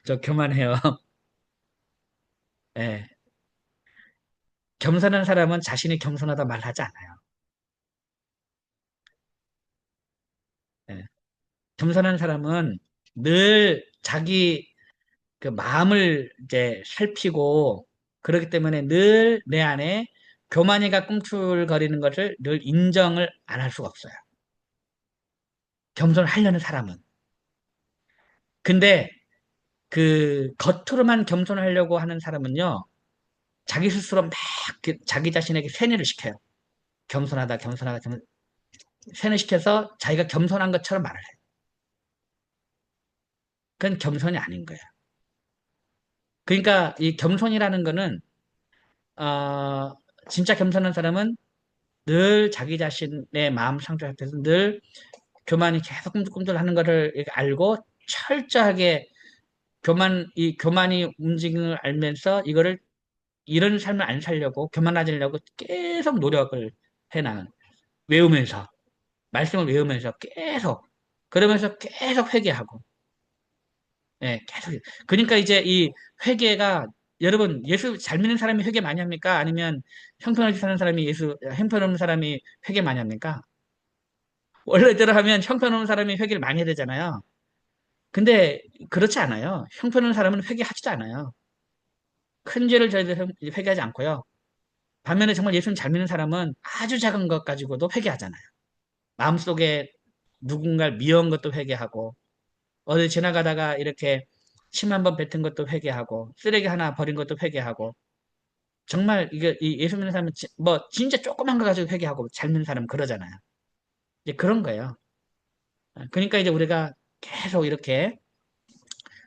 저 교만해요. 예. 겸손한 사람은 자신이 겸손하다 말하지 않아요. 예. 겸손한 사람은 늘 자기 그 마음을 이제 살피고 그렇기 때문에 늘 내 안에 교만이가 꿈틀거리는 것을 늘 인정을 안 할 수가 없어요. 겸손을 하려는 사람은. 근데 그 겉으로만 겸손하려고 하는 사람은요, 자기 스스로 막 자기 자신에게 세뇌를 시켜요. 겸손하다, 겸손하다, 세뇌시켜서 자기가 겸손한 것처럼 말을 해요. 그건 겸손이 아닌 거예요. 그러니까 이 겸손이라는 거는, 어, 진짜 겸손한 사람은 늘 자기 자신의 마음 상태 앞에서 늘 교만이 계속 꿈틀꿈틀 하는 것을 이렇게 알고 철저하게 이 교만이 움직임을 알면서 이런 삶을 안 살려고 교만해지려고 계속 노력을 해나는 외우면서 말씀을 외우면서 계속 그러면서 계속 회개하고 예, 계속 그러니까 이제 이 회개가 여러분 예수 잘 믿는 사람이 회개 많이 합니까? 아니면 형편없이 사는 사람이 형편없는 사람이 회개 많이 합니까? 원래대로 하면 형편없는 사람이 회개를 많이 해야 되잖아요. 근데 그렇지 않아요. 형편없는 사람은 회개하지도 않아요. 큰 죄를 저희들 회개하지 않고요. 반면에 정말 예수님 잘 믿는 사람은 아주 작은 것 가지고도 회개하잖아요. 마음속에 누군가를 미워한 것도 회개하고, 어디 지나가다가 이렇게 침 한 번 뱉은 것도 회개하고, 쓰레기 하나 버린 것도 회개하고, 정말 이게 이 예수 믿는 사람은 뭐 진짜 조그만 거 가지고 회개하고 잘 믿는 사람은 그러잖아요. 이제 그런 거예요. 그러니까 이제 우리가 계속 이렇게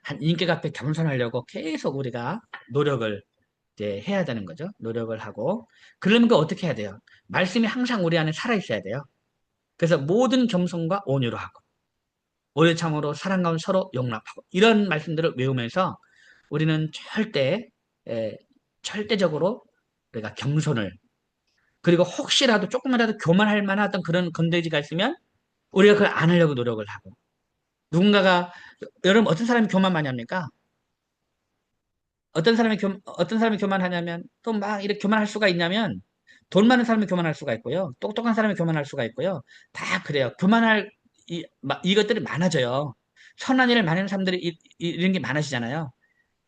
한 인격 앞에 겸손하려고 계속 우리가 노력을 이제 해야 되는 거죠. 노력을 하고. 그러면 그 어떻게 해야 돼요? 말씀이 항상 우리 안에 살아 있어야 돼요. 그래서 모든 겸손과 온유로 하고, 오래 참으로 사랑 가운데 서로 용납하고, 이런 말씀들을 외우면서 우리는 에, 절대적으로 우리가 겸손을, 그리고 혹시라도 조금이라도 교만할 만한 어떤 그런 건데지가 있으면 우리가 그걸 안 하려고 노력을 하고, 누군가가, 여러분 어떤 사람이 교만 많이 합니까? 어떤 사람이 교만하냐면, 또 막 이렇게 교만할 수가 있냐면, 돈 많은 사람이 교만할 수가 있고요. 똑똑한 사람이 교만할 수가 있고요. 다 그래요. 이것들이 많아져요. 선한 일을 많이 하는 사람들이 이런 게 많아지잖아요.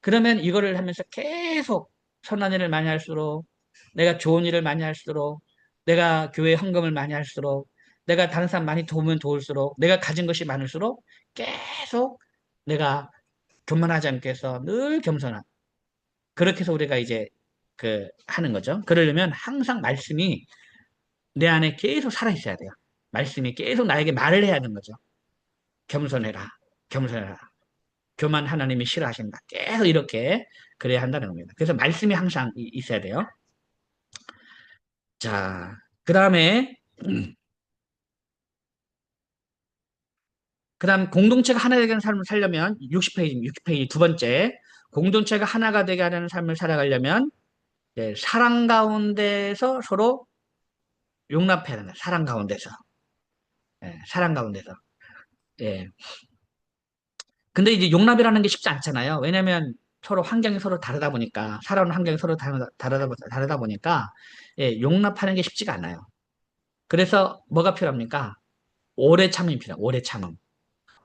그러면 이거를 하면서 계속 선한 일을 많이 할수록, 내가 좋은 일을 많이 할수록, 내가 교회 헌금을 많이 할수록, 내가 다른 사람 많이 도우면 도울수록, 내가 가진 것이 많을수록 계속 내가 교만하지 않게 해서 늘 겸손한, 그렇게 해서 우리가 이제 하는 거죠. 그러려면 항상 말씀이 내 안에 계속 살아있어야 돼요. 말씀이 계속 나에게 말을 해야 하는 거죠. 겸손해라. 겸손해라. 교만 하나님이 싫어하신다. 계속 이렇게 그래야 한다는 겁니다. 그래서 말씀이 항상 있어야 돼요. 자, 그 다음 공동체가 하나 되는 삶을 살려면 60페이지 두 번째. 공동체가 하나가 되게 하려는 삶을 살아가려면 사랑 가운데서 서로 용납해야 된다. 사랑 가운데서. 사랑 가운데서. 예. 근데 이제 용납이라는 게 쉽지 않잖아요. 왜냐면 서로 환경이 서로 다르다 보니까, 살아오는 환경이 서로 다르다 보니까, 용납하는 게 쉽지가 않아요. 그래서 뭐가 필요합니까? 오래 참음이 필요해요. 오래 참음.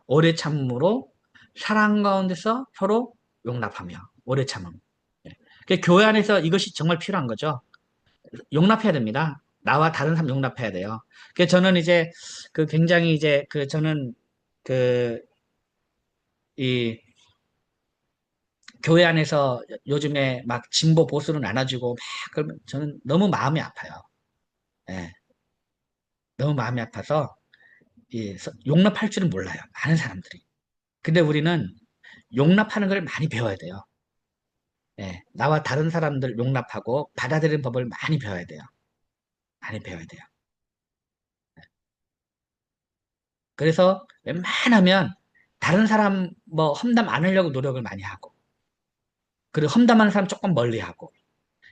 오래 참음으로 사랑 가운데서 서로 용납하며, 오래 참음. 예. 교회 안에서 이것이 정말 필요한 거죠. 용납해야 됩니다. 나와 다른 사람 용납해야 돼요. 저는 이제 굉장히 이제 저는 그 이 교회 안에서 요즘에 막 진보 보수를 나눠주고 막 그러면 저는 너무 마음이 아파요. 예, 너무 마음이 아파서 용납할 줄은 몰라요. 많은 사람들이. 근데 우리는 용납하는 걸 많이 배워야 돼요. 나와 다른 사람들 용납하고 받아들이는 법을 많이 배워야 돼요. 많이 배워야 돼요. 그래서 웬만하면 다른 사람 뭐 험담 안 하려고 노력을 많이 하고, 그리고 험담하는 사람 조금 멀리 하고,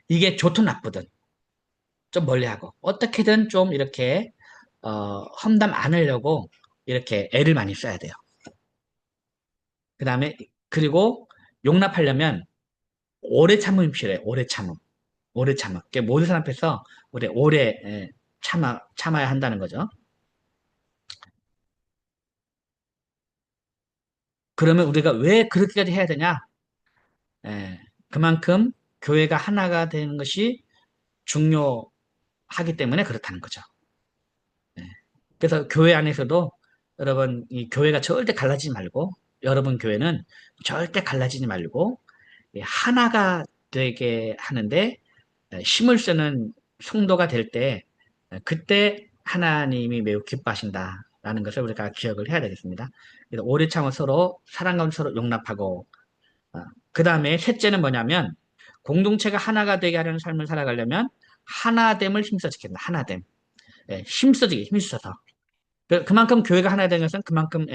이게 좋든 나쁘든 좀 멀리 하고, 어떻게든 좀 이렇게 험담 안 하려고 이렇게 애를 많이 써야 돼요. 그 다음에, 그리고 용납하려면 오래 참음이 필요해요. 오래 참음. 오래 참음. 모든 사람 앞에서 우리 오래 참아야 한다는 거죠. 그러면 우리가 왜 그렇게까지 해야 되냐? 예, 그만큼 교회가 하나가 되는 것이 중요하기 때문에 그렇다는 거죠. 예. 그래서 교회 안에서도 여러분, 이 교회가 절대 갈라지지 말고, 여러분 교회는 절대 갈라지지 말고, 하나가 되게 하는데, 힘을 쓰는 성도가 될 때, 그때 하나님이 매우 기뻐하신다라는 것을 우리가 기억을 해야 되겠습니다. 그래서 오래 참아 서로, 사랑 가운데 서로 용납하고, 그 다음에 셋째는 뭐냐면, 공동체가 하나가 되게 하려는 삶을 살아가려면, 하나됨을 힘써 지킨다. 하나됨. 힘써서. 그만큼 교회가 하나 되는 것은 그만큼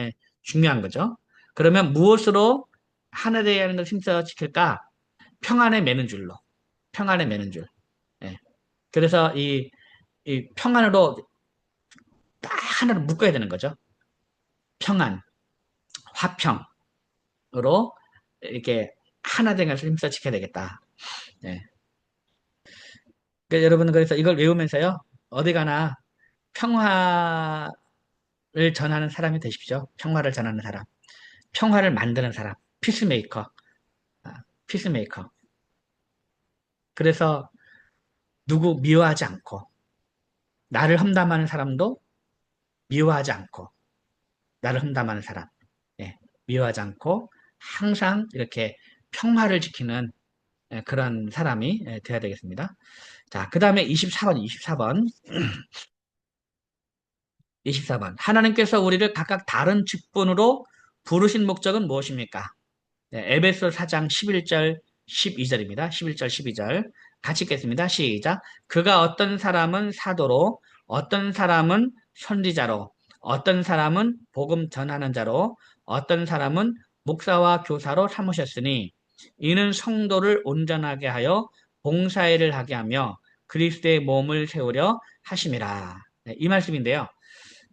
중요한 거죠. 그러면 무엇으로 하나 되어야 하는 것을 힘써 지킬까? 평안에 매는 줄로. 평안에 매는 줄. 예. 그래서 이 평안으로 딱 하나로 묶어야 되는 거죠. 평안, 화평으로 이렇게 하나 되는 것을 힘써 지켜야 되겠다. 예. 여러분은 그래서 이걸 외우면서요. 어디 가나 평화를 전하는 사람이 되십시오. 평화를 전하는 사람. 평화를 만드는 사람. 피스메이커. 피스메이커. 그래서 누구 미워하지 않고, 나를 험담하는 사람도 미워하지 않고, 나를 험담하는 사람, 미워하지 않고, 항상 이렇게 평화를 지키는 그런 사람이 돼야 되겠습니다. 자, 그 다음에 24번. 하나님께서 우리를 각각 다른 직분으로 부르신 목적은 무엇입니까? 에베소 4장 11절, 12절입니다. 11절, 12절. 같이 읽겠습니다. 시작. 그가 어떤 사람은 사도로, 어떤 사람은 선지자로, 어떤 사람은 복음 전하는 자로, 어떤 사람은 목사와 교사로 삼으셨으니, 이는 성도를 온전하게 하여 봉사일을 하게 하며 그리스도의 몸을 세우려 하심이라. 이 말씀인데요.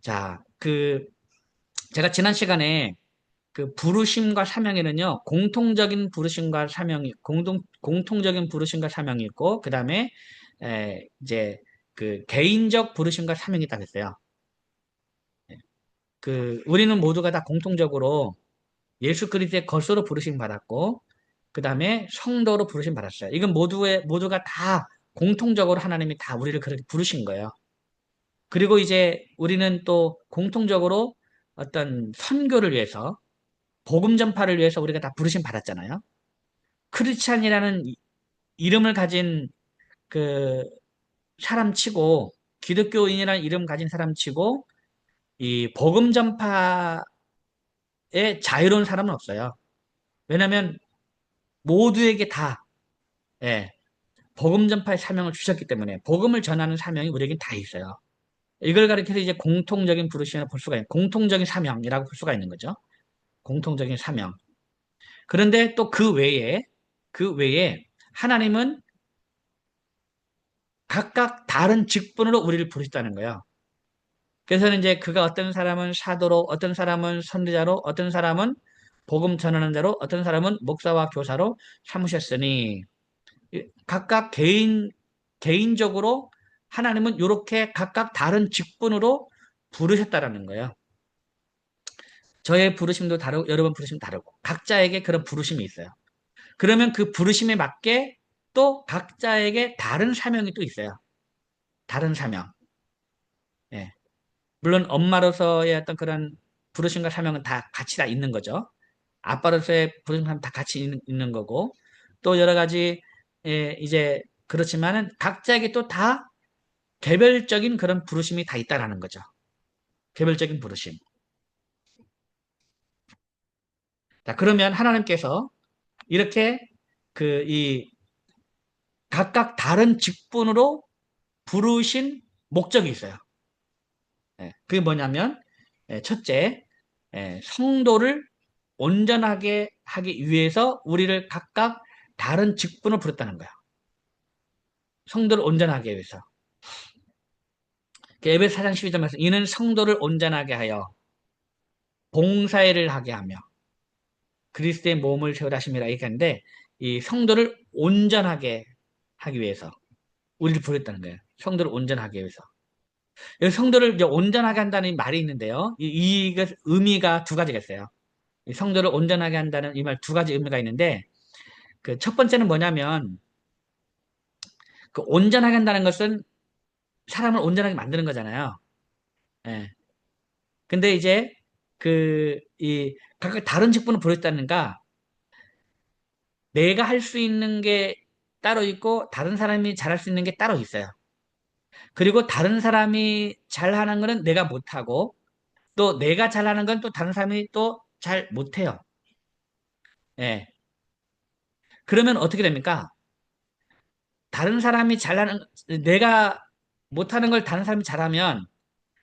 자, 제가 지난 시간에 그 부르심과 사명에는요, 공통적인 부르심과 사명이 있고, 그 다음에, 이제, 그, 개인적 부르심과 사명이 딱 있어요. 그, 우리는 모두가 다 공통적으로 예수 그리스도의 것으로 부르심 받았고, 그 다음에 성도로 부르심 받았어요. 이건 모두가 다 공통적으로 하나님이 다 우리를 그렇게 부르신 거예요. 그리고 이제 우리는 또 공통적으로 어떤 선교를 위해서, 복음 전파를 위해서 우리가 다 부르심 받았잖아요. 크리스찬이라는 이름을 가진 그 사람 치고, 기독교인이라는 이름 가진 사람 치고, 이 복음 전파에 자유로운 사람은 없어요. 왜냐하면 모두에게 다, 예, 복음 전파의 사명을 주셨기 때문에 복음을 전하는 사명이 우리에게 다 있어요. 이걸 가리켜서 이제 공통적인 부르심이라고 볼 수가 있는, 공통적인 사명이라고 볼 수가 있는 거죠. 공통적인 사명. 그런데 또 그 외에 하나님은 각각 다른 직분으로 우리를 부르셨다는 거예요. 그래서 이제 그가 어떤 사람은 사도로, 어떤 사람은 선지자로, 어떤 사람은 복음 전하는 자로, 어떤 사람은 목사와 교사로 삼으셨으니 각각 개인적으로 하나님은 이렇게 각각 다른 직분으로 부르셨다라는 거예요. 저의 부르심도 다르고 여러분 부르심도 다르고 각자에게 그런 부르심이 있어요. 그러면 그 부르심에 맞게 또 각자에게 다른 사명이 또 있어요. 다른 사명. 예. 물론 엄마로서의 어떤 그런 부르심과 사명은 다 같이 다 있는 거죠. 아빠로서의 부르심은 다 같이 있는 거고 또 여러 가지 이제 그렇지만은 각자에게 또 다 개별적인 그런 부르심이 다 있다라는 거죠. 개별적인 부르심. 자, 그러면 하나님께서 이렇게 이 각각 다른 직분으로 부르신 목적이 있어요. 그게 뭐냐면 첫째, 성도를 온전하게 하기 위해서 우리를 각각 다른 직분을 부렸다는 거야. 성도를 온전하게 위해서. 에베소 4장 12절 말씀, 이는 성도를 온전하게 하여 봉사일을 하게 하며 그리스도의 몸을 세우라 하심이라 얘기하는데 이 성도를 온전하게 하기 위해서 우리를 부렸다는 거예요. 성도를 온전하게 위해서. 여기 성도를 이제 온전하게 한다는 말이 있는데요. 이게 의미가 두 가지가 있어요. 이 성도를 온전하게 한다는 이 말 두 가지 의미가 있는데 그 첫 번째는 뭐냐면 그 온전하게 한다는 것은 사람을 온전하게 만드는 거잖아요. 예. 근데 이제 이 각각 다른 직분을 부렸다는가 내가 할 수 있는 게 따로 있고 다른 사람이 잘할 수 있는 게 따로 있어요. 그리고 다른 사람이 잘하는 거는 내가 못하고 또 내가 잘하는 건 또 다른 사람이 또 잘 못해요. 예. 그러면 어떻게 됩니까? 다른 사람이 잘하는, 내가 못하는 걸 다른 사람이 잘하면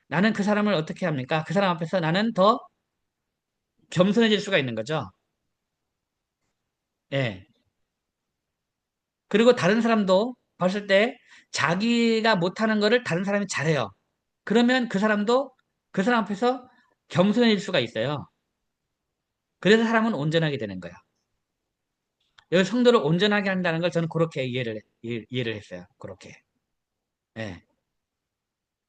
나는 그 사람을 어떻게 합니까? 그 사람 앞에서 나는 더 겸손해질 수가 있는 거죠. 예. 그리고 다른 사람도 봤을 때 자기가 못하는 거를 다른 사람이 잘해요. 그러면 그 사람도 그 사람 앞에서 겸손해질 수가 있어요. 그래서 사람은 온전하게 되는 거예요. 여기 성도를 온전하게 한다는 걸 저는 그렇게 이해를 했어요. 그렇게. 예.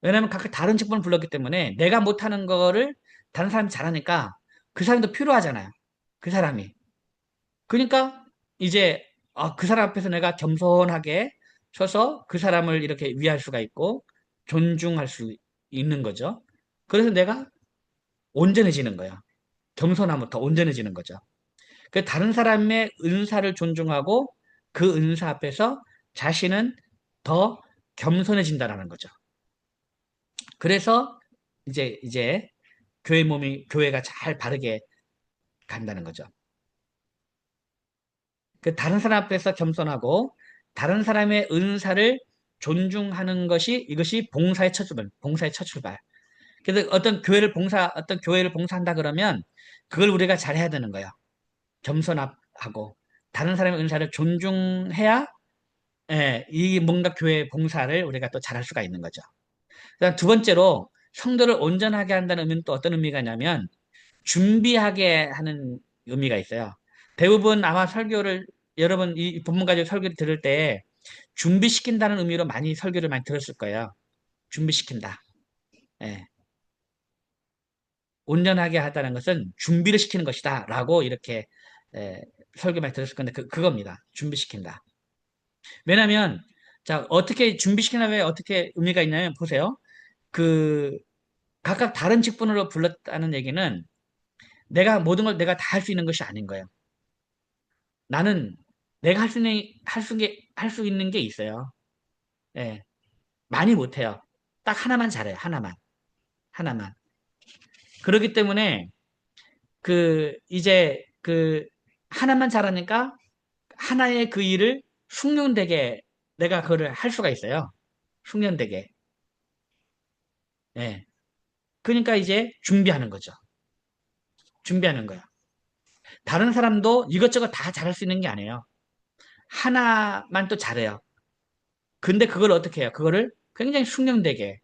왜냐하면 각각 다른 직분을 불렀기 때문에 내가 못하는 거를 다른 사람이 잘하니까 그 사람도 필요하잖아요. 그 사람이. 그러니까 이제 그 사람 앞에서 내가 겸손하게 서서 그 사람을 이렇게 위할 수가 있고 존중할 수 있는 거죠. 그래서 내가 온전해지는 거야. 겸손하면 더 온전해지는 거죠. 그 다른 사람의 은사를 존중하고 그 은사 앞에서 자신은 더 겸손해진다라는 거죠. 그래서 이제 교회가 잘 바르게 간다는 거죠. 그 다른 사람 앞에서 겸손하고 다른 사람의 은사를 존중하는 것이 이것이 봉사의 첫 출발. 그래서 어떤 교회를 봉사한다 그러면 그걸 우리가 잘 해야 되는 거예요. 겸손하고 다른 사람의 은사를 존중해야 이 뭔가 교회 봉사를 우리가 또 잘할 수가 있는 거죠. 그다음 두 번째로 성도를 온전하게 한다는 의미는 또 어떤 의미가 있냐면 준비하게 하는 의미가 있어요. 대부분 아마 설교를 여러분 이 본문 가지고 설교를 들을 때 준비시킨다는 의미로 많이 설교를 많이 들었을 거예요. 준비시킨다. 예. 온전하게 하다는 것은 준비를 시키는 것이다. 라고 이렇게 예, 설교 많이 들었을 건데 그겁니다. 준비시킨다. 왜냐면 자 어떻게 준비시키나 왜 어떻게 의미가 있냐면 보세요. 그 각각 다른 직분으로 불렀다는 얘기는 내가 모든 걸 내가 다 할 수 있는 것이 아닌 거예요. 나는 내가 할 수 있는 게 있어요. 예, 많이 못해요. 딱 하나만 잘해요. 하나만. 하나만. 그렇기 때문에 이제 하나만 잘하니까 하나의 그 일을 숙련되게 내가 그거를 할 수가 있어요. 숙련되게. 예. 그러니까 이제 준비하는 거죠. 준비하는 거야. 다른 사람도 이것저것 다 잘할 수 있는 게 아니에요. 하나만 또 잘해요. 근데 그걸 어떻게 해요? 그거를 굉장히 숙련되게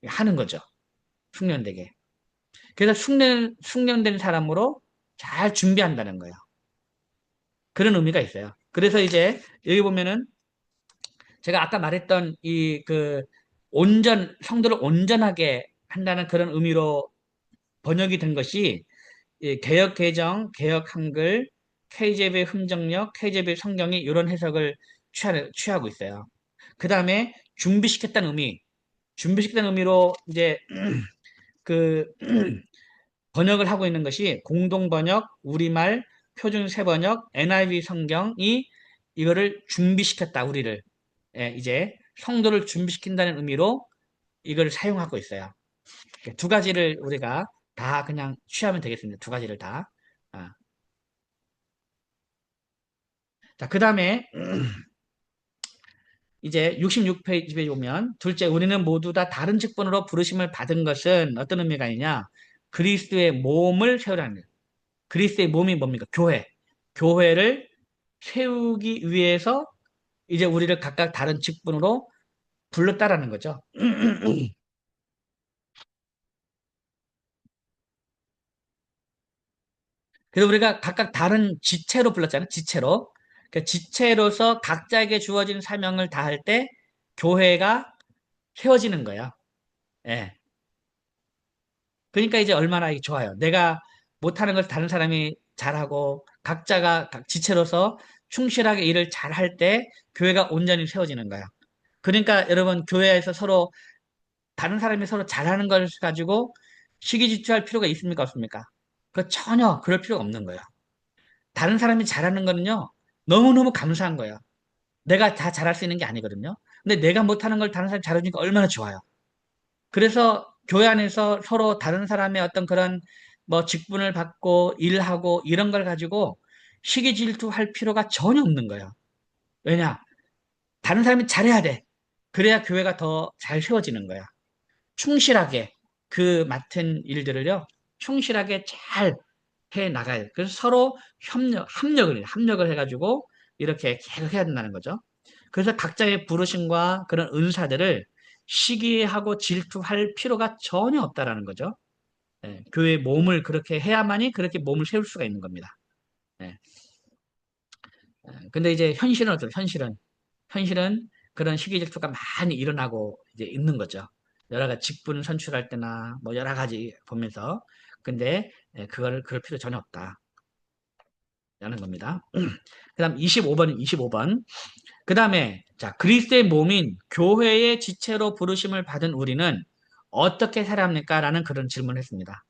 하는 거죠. 숙련되게. 그래서 숙련된 사람으로 잘 준비한다는 거예요. 그런 의미가 있어요. 그래서 이제 여기 보면은 제가 아까 말했던 성도를 온전하게 한다는 그런 의미로 번역이 된 것이 이 개역 개정, 개역 한글, KJV 흠정역, KJV 성경이 이런 해석을 취하고 있어요. 그 다음에 준비시켰다는 의미, 준비시켰다는 의미로 이제 그 번역을 하고 있는 것이 공동 번역, 우리말, 표준 세번역, NIV 성경이 이거를 준비시켰다, 우리를. 예, 이제 성도를 준비시킨다는 의미로 이걸 사용하고 있어요. 두 가지를 우리가 다 그냥 취하면 되겠습니다. 두 가지를 다. 아. 자, 그 다음에 이제 66페이지에 보면 둘째, 우리는 모두 다 다른 직분으로 부르심을 받은 것은 어떤 의미가 있냐? 그리스도의 몸을 세우라는 거예요. 그리스도의 몸이 뭡니까? 교회. 교회를 세우기 위해서 이제 우리를 각각 다른 직분으로 불렀다라는 거죠. 그래서 우리가 각각 다른 지체로 불렀잖아요. 지체로. 그 지체로서 각자에게 주어진 사명을 다할 때 교회가 세워지는 거예요. 예. 그러니까 이제 얼마나 이게 좋아요. 내가 못하는 걸 다른 사람이 잘하고 각자가 각 지체로서 충실하게 일을 잘할 때 교회가 온전히 세워지는 거야. 그러니까 여러분 교회에서 서로 다른 사람이 서로 잘하는 걸 가지고 시기질투할 필요가 있습니까? 없습니까? 그 전혀 그럴 필요가 없는 거예요. 다른 사람이 잘하는 거는요. 너무너무 감사한 거예요. 내가 다 잘할 수 있는 게 아니거든요. 근데 내가 못하는 걸 다른 사람이 잘해주니까 얼마나 좋아요. 그래서 교회 안에서 서로 다른 사람의 어떤 그런 뭐 직분을 받고 일하고 이런 걸 가지고 시기 질투할 필요가 전혀 없는 거예요. 왜냐? 다른 사람이 잘해야 돼. 그래야 교회가 더 잘 세워지는 거야. 충실하게 그 맡은 일들을요. 충실하게 잘 해 나가야 돼. 그래서 서로 합력을 해가지고 이렇게 계속 해야 된다는 거죠. 그래서 각자의 부르심과 그런 은사들을 시기하고 질투할 필요가 전혀 없다라는 거죠. 예, 교회의 몸을 그렇게 해야만이 그렇게 몸을 세울 수가 있는 겁니다. 예, 근데 이제 현실은 어때요? 현실은 그런 시기 질투가 많이 일어나고 이제 있는 거죠. 여러 가지 직분 선출할 때나 뭐 여러 가지 보면서. 근데 그럴 필요 전혀 없다라는 겁니다. 그다음 25번. 그다음에 자, 그리스도의 몸인 교회의 지체로 부르심을 받은 우리는 어떻게 살아야 합니까? 라는 그런 질문을 했습니다.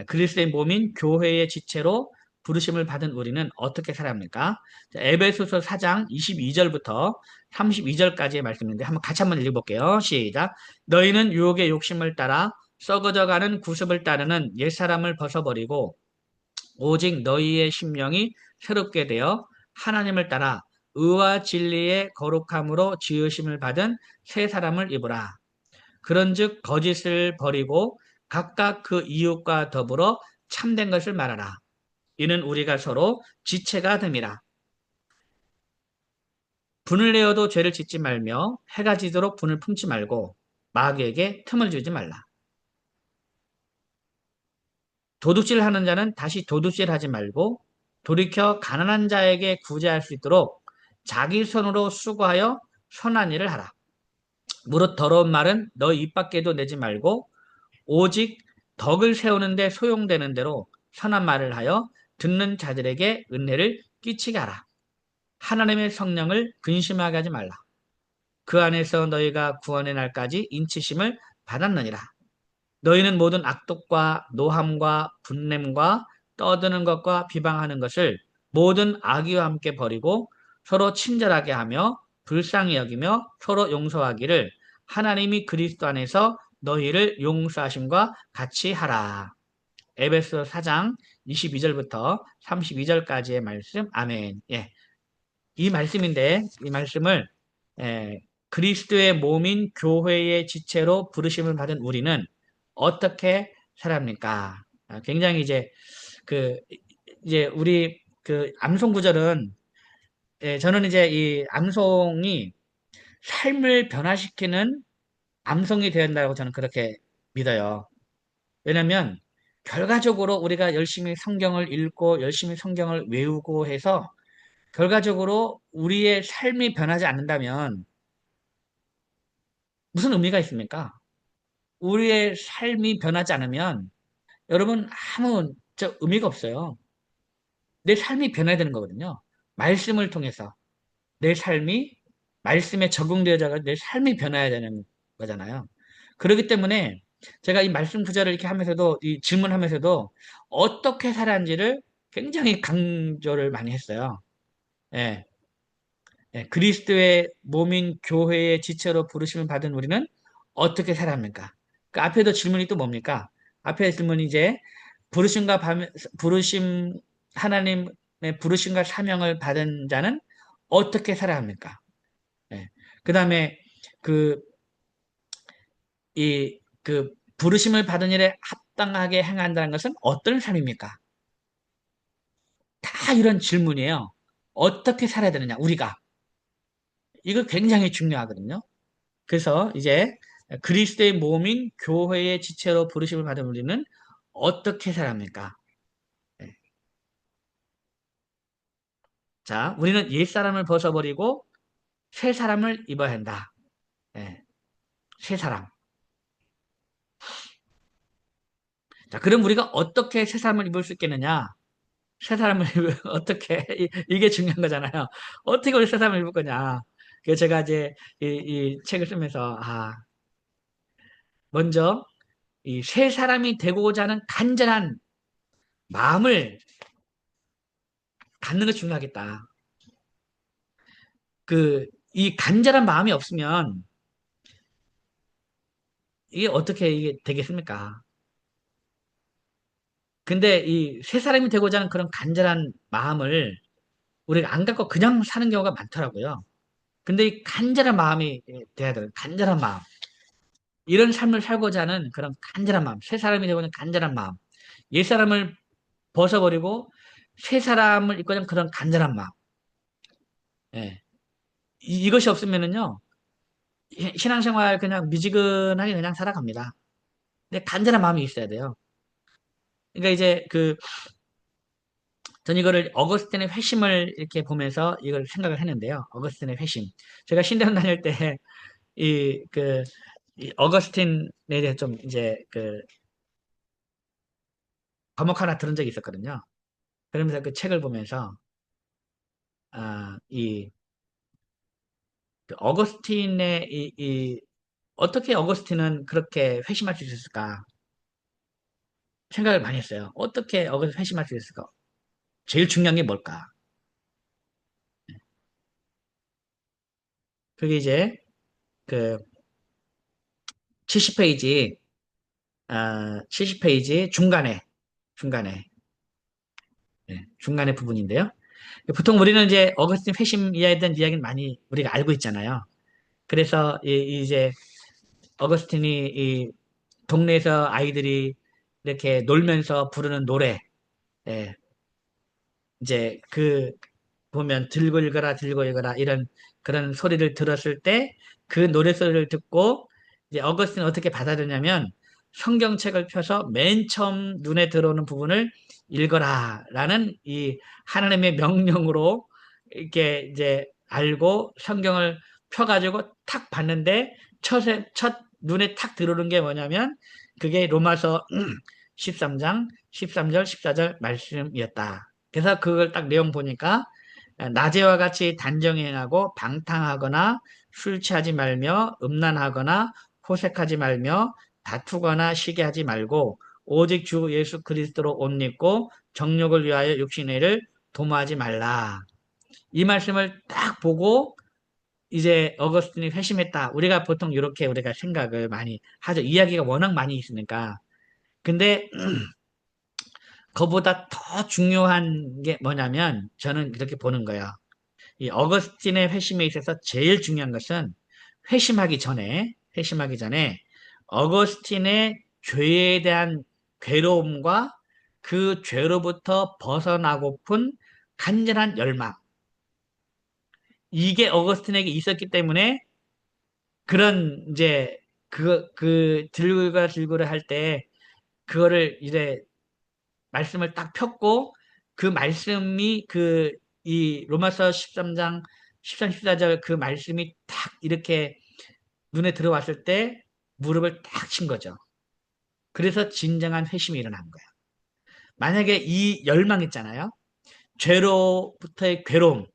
그리스도의 몸인 교회의 지체로 부르심을 받은 우리는 어떻게 살아야 합니까? 자, 에베소서 4장 22절부터 32절까지의 말씀인데 같이 한번 읽어볼게요. 시작. 너희는 유혹의 욕심을 따라 썩어져가는 구습을 따르는 옛사람을 벗어버리고 오직 너희의 심령이 새롭게 되어 하나님을 따라 의와 진리의 거룩함으로 지으심을 받은 새 사람을 입으라. 그런즉 거짓을 버리고 각각 그 이웃과 더불어 참된 것을 말하라. 이는 우리가 서로 지체가 됨이라. 분을 내어도 죄를 짓지 말며 해가 지도록 분을 품지 말고 마귀에게 틈을 주지 말라. 도둑질하는 자는 다시 도둑질하지 말고 돌이켜 가난한 자에게 구제할 수 있도록 자기 손으로 수고하여 선한 일을 하라. 무릇 더러운 말은 너 입 밖에도 내지 말고 오직 덕을 세우는데 소용되는 대로 선한 말을 하여 듣는 자들에게 은혜를 끼치게 하라. 하나님의 성령을 근심하게 하지 말라. 그 안에서 너희가 구원의 날까지 인치심을 받았느니라. 너희는 모든 악독과 노함과 분냄과 떠드는 것과 비방하는 것을 모든 악의와 함께 버리고 서로 친절하게 하며 불쌍히 여기며 서로 용서하기를 하나님이 그리스도 안에서 너희를 용서하심과 같이 하라. 에베소 4장 22절부터 32절까지의 말씀. 아멘. 예. 이 말씀인데 이 말씀을 예, 그리스도의 몸인 교회의 지체로 부르심을 받은 우리는 어떻게 살합니까? 굉장히 그 이제 우리 그 암송 구절은 예, 저는 이제 이 암송이 삶을 변화시키는 암송이 되어야 한다고 저는 그렇게 믿어요. 왜냐하면 결과적으로 우리가 열심히 성경을 읽고 열심히 성경을 외우고 해서 결과적으로 우리의 삶이 변하지 않는다면 무슨 의미가 있습니까? 우리의 삶이 변하지 않으면 여러분 아무 의미가 없어요. 내 삶이 변해야 되는 거거든요. 말씀을 통해서 내 삶이 말씀에 적용되어져서 내 삶이 변해야 되는 거잖아요. 그렇기 때문에 제가 이 말씀 구절을 이렇게 하면서도 이 질문하면서도 어떻게 살았는지를 굉장히 강조를 많이 했어요. 예. 예, 그리스도의 몸인 교회의 지체로 부르심을 받은 우리는 어떻게 살아갑니까? 그 앞에도 질문이 또 뭡니까? 앞에 질문이 이제 부르심, 하나님의 부르심과 사명을 받은 자는 어떻게 살아갑니까? 예. 그 다음에 그, 부르심을 받은 일에 합당하게 행한다는 것은 어떤 삶입니까? 다 이런 질문이에요. 어떻게 살아야 되느냐, 우리가. 이거 굉장히 중요하거든요. 그래서 이제 그리스도의 몸인 교회의 지체로 부르심을 받은 우리는 어떻게 살아갑니까? 네. 자, 우리는 옛사람을 벗어버리고 새 사람을 입어야 한다. 네, 새 사람. 자, 그럼 우리가 어떻게 새 사람을 입을 수 있겠느냐? 새 사람을 어떻게 이게 중요한 거잖아요. 어떻게 우리 새 사람을 입을 거냐? 그래서 제가 이제 이 책을 쓰면서 먼저 이 새 사람이 되고자 하는 간절한 마음을 갖는 게 중요하겠다. 이 간절한 마음이 없으면 이게 어떻게 이게 되겠습니까? 근데 이 새 사람이 되고자 하는 그런 간절한 마음을 우리가 안 갖고 그냥 사는 경우가 많더라고요. 근데 이 간절한 마음이 돼야 돼요. 간절한 마음. 이런 삶을 살고자 하는 그런 간절한 마음. 새 사람이 되고자 하는 간절한 마음. 옛 사람을 벗어버리고 새 사람을 입고자 하는 그런 간절한 마음. 예. 이것이 없으면은요, 신앙생활 그냥 미지근하게 그냥 살아갑니다. 근데 간절한 마음이 있어야 돼요. 그러니까 이제 전 이거를 어거스틴의 회심을 이렇게 보면서 이걸 생각을 했는데요. 어거스틴의 회심. 제가 신대원 다닐 때 이 어거스틴에 대해 좀 이제 과목 하나 들은 적이 있었거든요. 그러면서 그 책을 보면서 이 어거스틴의 어떻게 어거스틴은 그렇게 회심할 수 있었을까 생각을 많이 했어요. 어떻게 어거스틴 회심할 수 있을까? 제일 중요한 게 뭘까? 그게 이제 그 70페이지 70페이지 중간에 중간에 부분인데요. 보통 우리는 이제 어거스틴 회심 이야기에 대한 이야기는 많이 우리가 알고 있잖아요. 그래서 이제 어거스틴이 이 동네에서 아이들이 이렇게 놀면서 부르는 노래, 예, 이제 보면 들고 읽어라 들고 읽어라 이런 그런 소리를 들었을 때 그 노래 소리를 듣고 이제 어거스틴은 어떻게 받아들였냐면 성경책을 펴서 맨 처음 눈에 들어오는 부분을 읽어라 라는 이 하나님의 명령으로 이렇게 이제 알고 성경을 펴가지고 탁 봤는데 첫 눈에 탁 들어오는 게 뭐냐면 그게 로마서 13장 13절 14절 말씀이었다. 그래서 그걸 딱 내용 보니까 낮에와 같이 단정행하고 방탕하거나 술 취하지 말며 음란하거나 호색하지 말며 다투거나 시기하지 말고 오직 주 예수 그리스도로 옷 입고 정욕을 위하여 육신의 일을 도모하지 말라. 이 말씀을 딱 보고 이제 어거스틴이 회심했다. 우리가 보통 이렇게 우리가 생각을 많이 하죠. 이야기가 워낙 많이 있으니까. 근데 그보다 더 중요한 게 뭐냐면 저는 그렇게 보는 거예요. 이 어거스틴의 회심에 있어서 제일 중요한 것은 회심하기 전에 어거스틴의 죄에 대한 괴로움과 그 죄로부터 벗어나고픈 간절한 열망. 이게 어거스틴에게 있었기 때문에 그런 이제 들고라 할 때 그거를 이제 말씀을 딱 폈고 그 말씀이 이 로마서 13장 13, 14절 그 말씀이 딱 이렇게 눈에 들어왔을 때 무릎을 딱 친 거죠. 그래서 진정한 회심이 일어난 거예요. 만약에 이 열망 있잖아요. 죄로부터의 괴로움,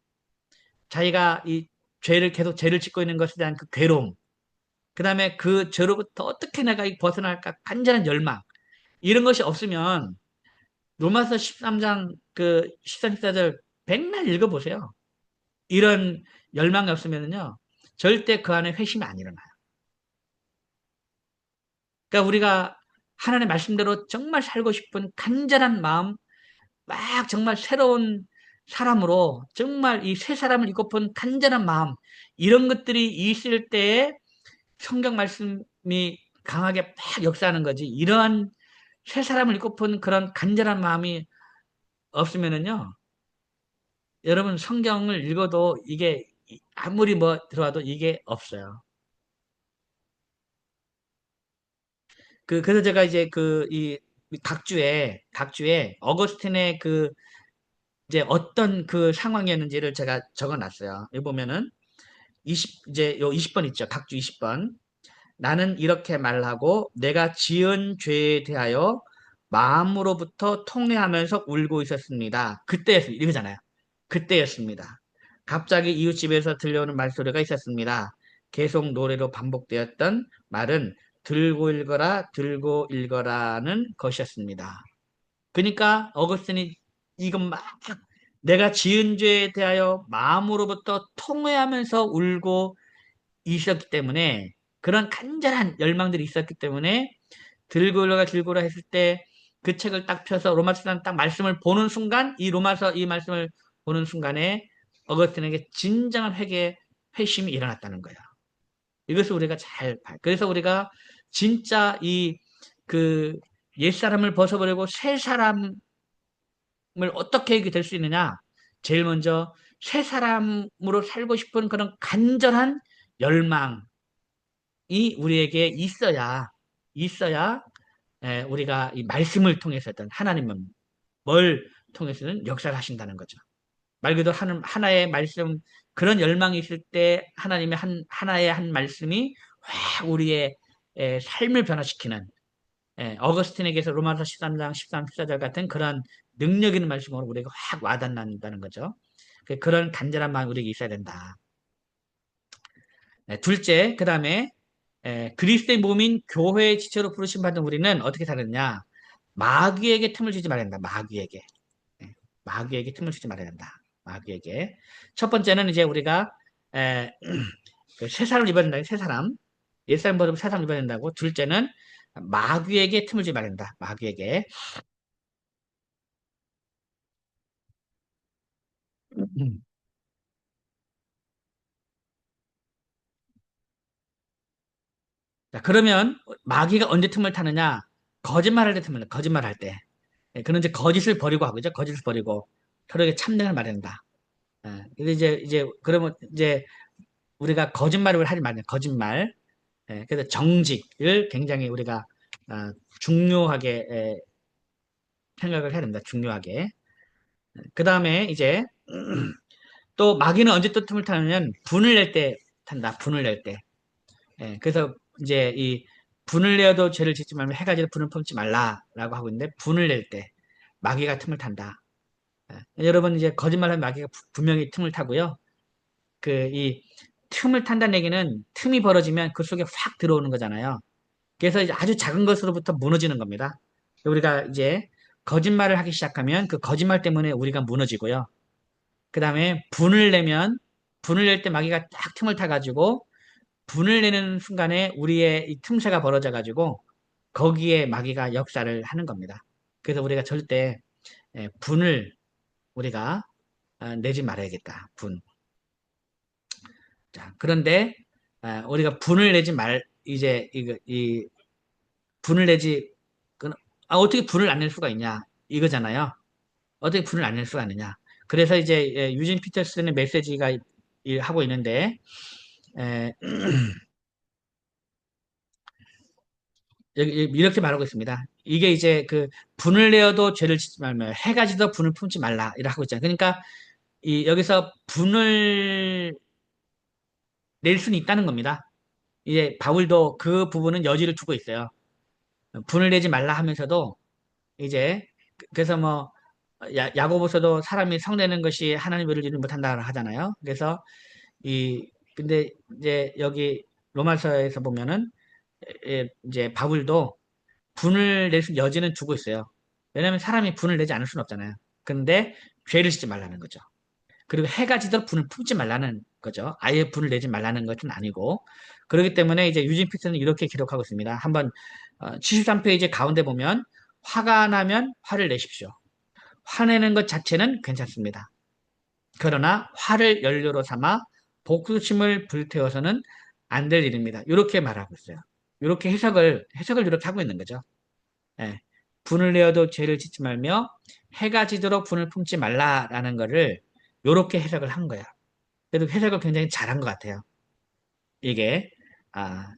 자기가 이 계속 죄를 짓고 있는 것에 대한 그 괴로움, 그 다음에 그 죄로부터 어떻게 내가 벗어날까 간절한 열망, 이런 것이 없으면 로마서 13장 13, 14절 백날 읽어보세요. 이런 열망이 없으면요. 절대 그 안에 회심이 안 일어나요. 그러니까 우리가 하나님의 말씀대로 정말 살고 싶은 간절한 마음, 막 정말 새로운 사람으로 정말 이 새 사람을 입고픈 간절한 마음, 이런 것들이 있을 때에 성경 말씀이 강하게 막 역사하는 거지. 이러한 새 사람을 입고픈 그런 간절한 마음이 없으면은요, 여러분 성경을 읽어도 이게 아무리 뭐 들어와도 이게 없어요. 그래서 제가 이제 이 각주에 어거스틴의 이제 어떤 그 상황이었는지를 제가 적어 놨어요. 여기 보면은 이제 요 20번 있죠. 각주 20번. 나는 이렇게 말하고 내가 지은 죄에 대하여 마음으로부터 통회하면서 울고 있었습니다. 그때였습니다. 이거잖아요. 그때였습니다. 갑자기 이웃집에서 들려오는 말소리가 있었습니다. 계속 노래로 반복되었던 말은 들고 읽어라는 것이었습니다. 그러니까 어거스틴이 이건 막 내가 지은 죄에 대하여 마음으로부터 통회하면서 울고 있었기 때문에 그런 간절한 열망들이 있었기 때문에 들고라 했을 때 그 책을 딱 펴서 로마서는 딱 말씀을 보는 순간 이 로마서 이 말씀을 보는 순간에 어거스틴에게 진정한 회심이 일어났다는 거예요. 이것을 우리가 잘 봐요. 그래서 우리가 진짜 그 옛사람을 벗어버리고 새 사람을 어떻게 될 수 있느냐? 제일 먼저 새 사람으로 살고 싶은 그런 간절한 열망이 우리에게 있어야 우리가 이 말씀을 통해서든 하나님은 뭘 통해서든 역사를 하신다는 거죠. 말 그대로 하나의 말씀, 그런 열망이 있을 때 하나님의 하나의 한 말씀이 확 우리의 삶을 변화시키는 어거스틴에게서 로마서 13장 13, 14절 같은 그런 능력 있는 말씀으로 우리가 확 와닿는다는 거죠. 그런 간절한 마음이 우리에게 있어야 된다. 둘째, 그 다음에 그리스도의 몸인 교회의 지체로 부르심 받은 우리는 어떻게 살았냐? 마귀에게 틈을 주지 말아야 된다. 마귀에게. 마귀에게 틈을 주지 말아야 된다. 마귀에게. 첫 번째는 이제 우리가 에, 그새 사람을 입어야 된다. 새 사람. 옛사람 버리고 새 사람 입어야 된다고. 둘째는 마귀에게 틈을 주지 말아야 된다. 마귀에게. 자, 그러면 마귀가 언제 틈을 타느냐? 거짓말할 때 틈을 타. 거짓말할 때. 그는 이제 거짓을 버리고 하고죠. 거짓을 버리고 서로에게 참되을 말해야 된다. 근데 이제 그러면 이제 우리가 거짓말을 하지 말자. 거짓말. 그래서 정직을 굉장히 우리가 아, 중요하게 생각을 해야 됩니다. 중요하게. 그 다음에 이제 또 마귀는 언제 또 틈을 타냐면 분을 낼 때 탄다. 분을 낼 때. 그래서 이제 이 분을 내어도 죄를 짓지 말면 해가 지도 분을 품지 말라라고 하고 있는데 분을 낼 때 마귀가 틈을 탄다. 여러분 이제 거짓말하면 마귀가 분명히 틈을 타고요. 그 이 틈을 탄다는 얘기는 틈이 벌어지면 그 속에 확 들어오는 거잖아요. 그래서 이제 아주 작은 것으로부터 무너지는 겁니다. 우리가 이제 거짓말을 하기 시작하면 그 거짓말 때문에 우리가 무너지고요. 그 다음에 분을 낼 때 마귀가 딱 틈을 타가지고 분을 내는 순간에 우리의 이 틈새가 벌어져가지고 거기에 마귀가 역사를 하는 겁니다. 그래서 우리가 절대 분을 우리가 내지 말아야겠다. 분. 자, 그런데 우리가 분을 내지 말 이제 이 분을 내지 그- 어떻게 분을 안 낼 수가 있냐 이거잖아요. 어떻게 분을 안 낼 수가 있느냐. 그래서 이제 유진 피터슨의 메시지가 하고 있는데 에, 이렇게 말하고 있습니다. 이게 이제 그 분을 내어도 죄를 짓지 말며 해가 지도 분을 품지 말라 이라고 하고 있잖아요. 그러니까 이 여기서 분을 낼 수는 있다는 겁니다. 이제 바울도 그 부분은 여지를 두고 있어요. 분을 내지 말라 하면서도 이제 그래서 뭐 야고보서도 사람이 성내는 것이 하나님의 의를 이루지 못한다 하잖아요. 그래서 이 근데 이제 여기 로마서에서 보면은 이제 바울도 분을 낼 수 여지는 두고 있어요. 왜냐하면 사람이 분을 내지 않을 수는 없잖아요. 근데 죄를 짓지 말라는 거죠. 그리고 해가 지도록 분을 품지 말라는 거죠. 아예 분을 내지 말라는 것은 아니고. 그렇기 때문에 이제 유진 피터는 이렇게 기록하고 있습니다. 한번 73페이지 가운데 보면 화가 나면 화를 내십시오. 화내는 것 자체는 괜찮습니다. 그러나 화를 연료로 삼아 복수심을 불태워서는 안 될 일입니다. 이렇게 말하고 있어요. 이렇게 해석을 이렇게 하고 있는 거죠. 예. 분을 내어도 죄를 짓지 말며 해가 지도록 분을 품지 말라라는 거를 이렇게 해석을 한 거야. 그래도 해석을 굉장히 잘한 것 같아요. 이게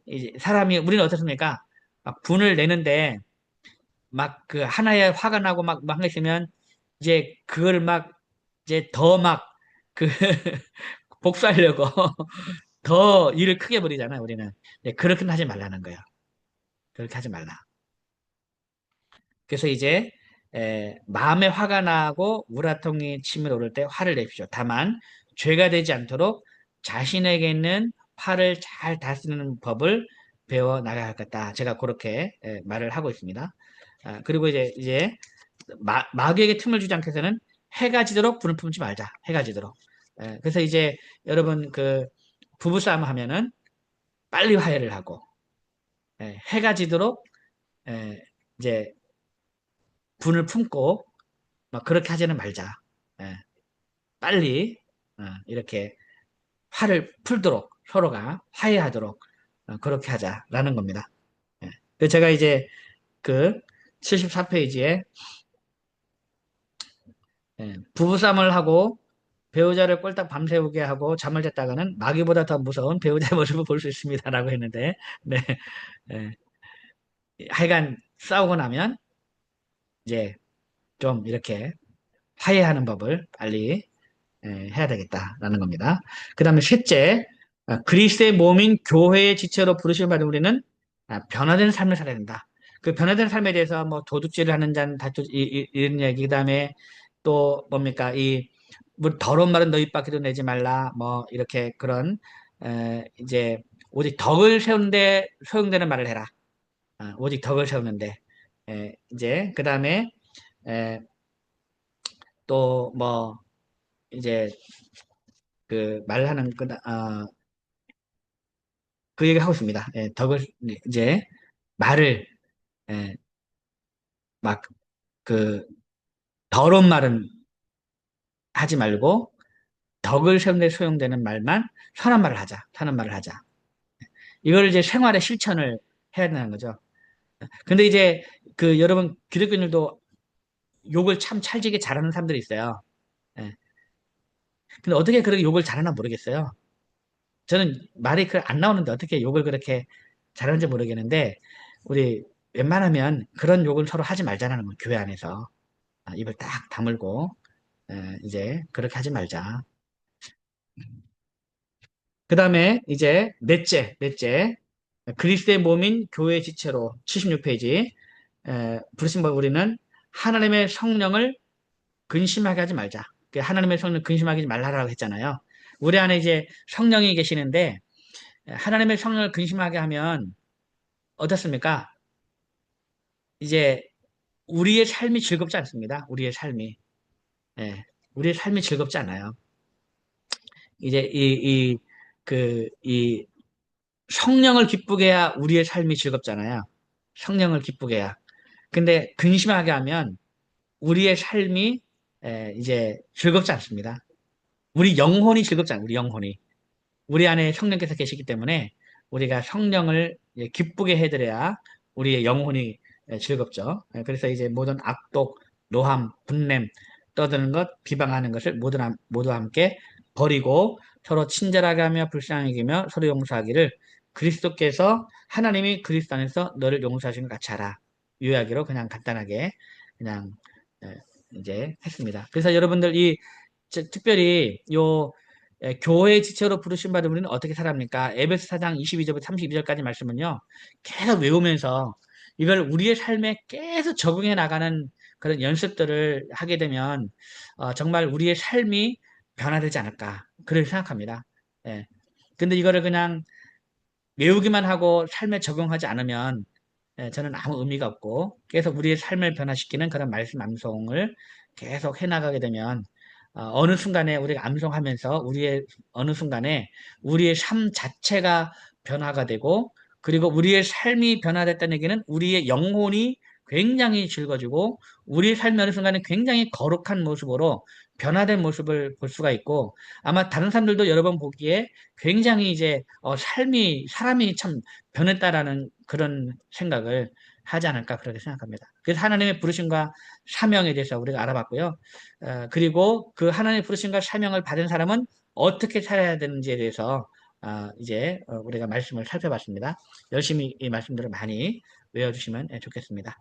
이제 사람이 우리는 어떻습니까? 막 분을 내는데 막 그 하나에 화가 나고 막 있으면 이제 그걸 막 이제 더 막 그 복수하려고 더 일을 크게 벌이잖아요, 우리는. 네, 그렇게는 하지 말라는 거예요. 그렇게 하지 말라. 그래서 이제 마음에 화가 나고 우라통이 치밀어 오를 때 화를 내십시오. 다만 죄가 되지 않도록 자신에게 있는 화를 잘 다스리는 법을 배워 나가야 할 것다. 제가 그렇게 말을 하고 있습니다. 그리고 이제 마귀에게 틈을 주지 않게 해서는 해가 지도록 불을 품지 말자. 해가 지도록. 그래서 이제 여러분 그 부부싸움 하면은 빨리 화해를 하고 해가 지도록 이제 분을 품고 막 그렇게 하지는 말자. 예, 빨리 이렇게 화를 풀도록 서로가 화해하도록 그렇게 하자라는 겁니다. 예. 그래서 제가 이제 그 74페이지에 부부싸움을 하고 배우자를 꼴딱 밤새우게 하고 잠을 잤다가는 마귀보다 더 무서운 배우자의 모습을 볼 수 있습니다라고 했는데 네, 예, 하여간 싸우고 나면 이제 좀 이렇게 화해하는 법을 빨리 해야 되겠다라는 겁니다. 그 다음에 셋째, 그리스도의 몸인 교회의 지체로 부르심을 받은 우리는 변화된 삶을 살아야 된다. 그 변화된 삶에 대해서 뭐 도둑질을 하는 자는 다투 이런 얘기 그다음에 또 뭡니까 뭐 더러운 말은 너희 밖에도 내지 말라 뭐 이렇게 그런 이제 오직 덕을 세우는데 소용되는 말을 해라. 오직 덕을 세우는데 이제 그다음에 또 뭐 이제 그 말하는 그 얘기 하고 있습니다. 덕을 이제 말을 예, 막 그 더러운 말은 하지 말고 덕을 세우는 데 소용되는 말만 선한 말을 하자. 선한 말을 하자. 이걸 이제 생활에 실천을 해야 되는 거죠. 근데 이제 그 여러분 기독교인들도 욕을 참 찰지게 잘하는 사람들이 있어요. 예. 근데 어떻게 그렇게 욕을 잘하나 모르겠어요. 저는 말이 안 나오는데 어떻게 욕을 그렇게 잘하는지 모르겠는데 우리 웬만하면 그런 욕은 서로 하지 말자는 거, 교회 안에서. 입을 딱 다물고, 이제 그렇게 하지 말자. 그 다음에 이제 넷째. 그리스도의 몸인 교회 지체로 76페이지. 부르신 바 우리는 하나님의 성령을 근심하게 하지 말자. 하나님의 성령을 근심하지 말라라고 했잖아요. 우리 안에 이제 성령이 계시는데, 하나님의 성령을 근심하게 하면 어떻습니까? 이제 우리의 삶이 즐겁지 않습니다. 우리의 삶이. 예, 우리의 삶이 즐겁지 않아요. 이제 이 성령을 기쁘게 해야 우리의 삶이 즐겁잖아요. 성령을 기쁘게 해야. 근데 근심하게 하면 우리의 삶이 이제 즐겁지 않습니다. 우리 영혼이 즐겁지 않아요. 우리 영혼이. 우리 안에 성령께서 계시기 때문에 우리가 성령을 이제 기쁘게 해드려야 우리의 영혼이 즐겁죠. 그래서 이제 모든 악독, 노함, 분냄, 떠드는 것, 비방하는 것을 모두 함께 버리고 서로 친절하게 하며 불쌍히 여기며 서로 용서하기를 그리스도께서 하나님이 그리스도 안에서 너를 용서하신 것 같이 하라. 요약으로 그냥 간단하게 그냥 에, 이제 했습니다. 그래서 여러분들 특별히 교회 지체로 부르신 받은 우리는 어떻게 살합니까? 에베소 4장 22절부터 32절까지 말씀은요. 계속 외우면서 이걸 우리의 삶에 계속 적응해 나가는 그런 연습들을 하게 되면 정말 우리의 삶이 변화되지 않을까 그렇게 생각합니다. 예. 근데 이거를 그냥 외우기만 하고 삶에 적용하지 않으면 저는 아무 의미가 없고 계속 우리의 삶을 변화시키는 그런 말씀 암송을 계속 해나가게 되면 어느 순간에 우리가 암송하면서 우리의 어느 순간에 우리의 삶 자체가 변화가 되고 그리고 우리의 삶이 변화됐다는 얘기는 우리의 영혼이 굉장히 즐거지고 우리의 삶이 어느 순간에 굉장히 거룩한 모습으로 변화된 모습을 볼 수가 있고 아마 다른 사람들도 여러 번 보기에 굉장히 이제 삶이 사람이 참 변했다라는 그런 생각을 하지 않을까 그렇게 생각합니다. 그래서 하나님의 부르심과 사명에 대해서 우리가 알아봤고요. 그리고 그 하나님의 부르심과 사명을 받은 사람은 어떻게 살아야 되는지에 대해서 이제 우리가 말씀을 살펴봤습니다. 열심히 이 말씀들을 많이 외워주시면 좋겠습니다.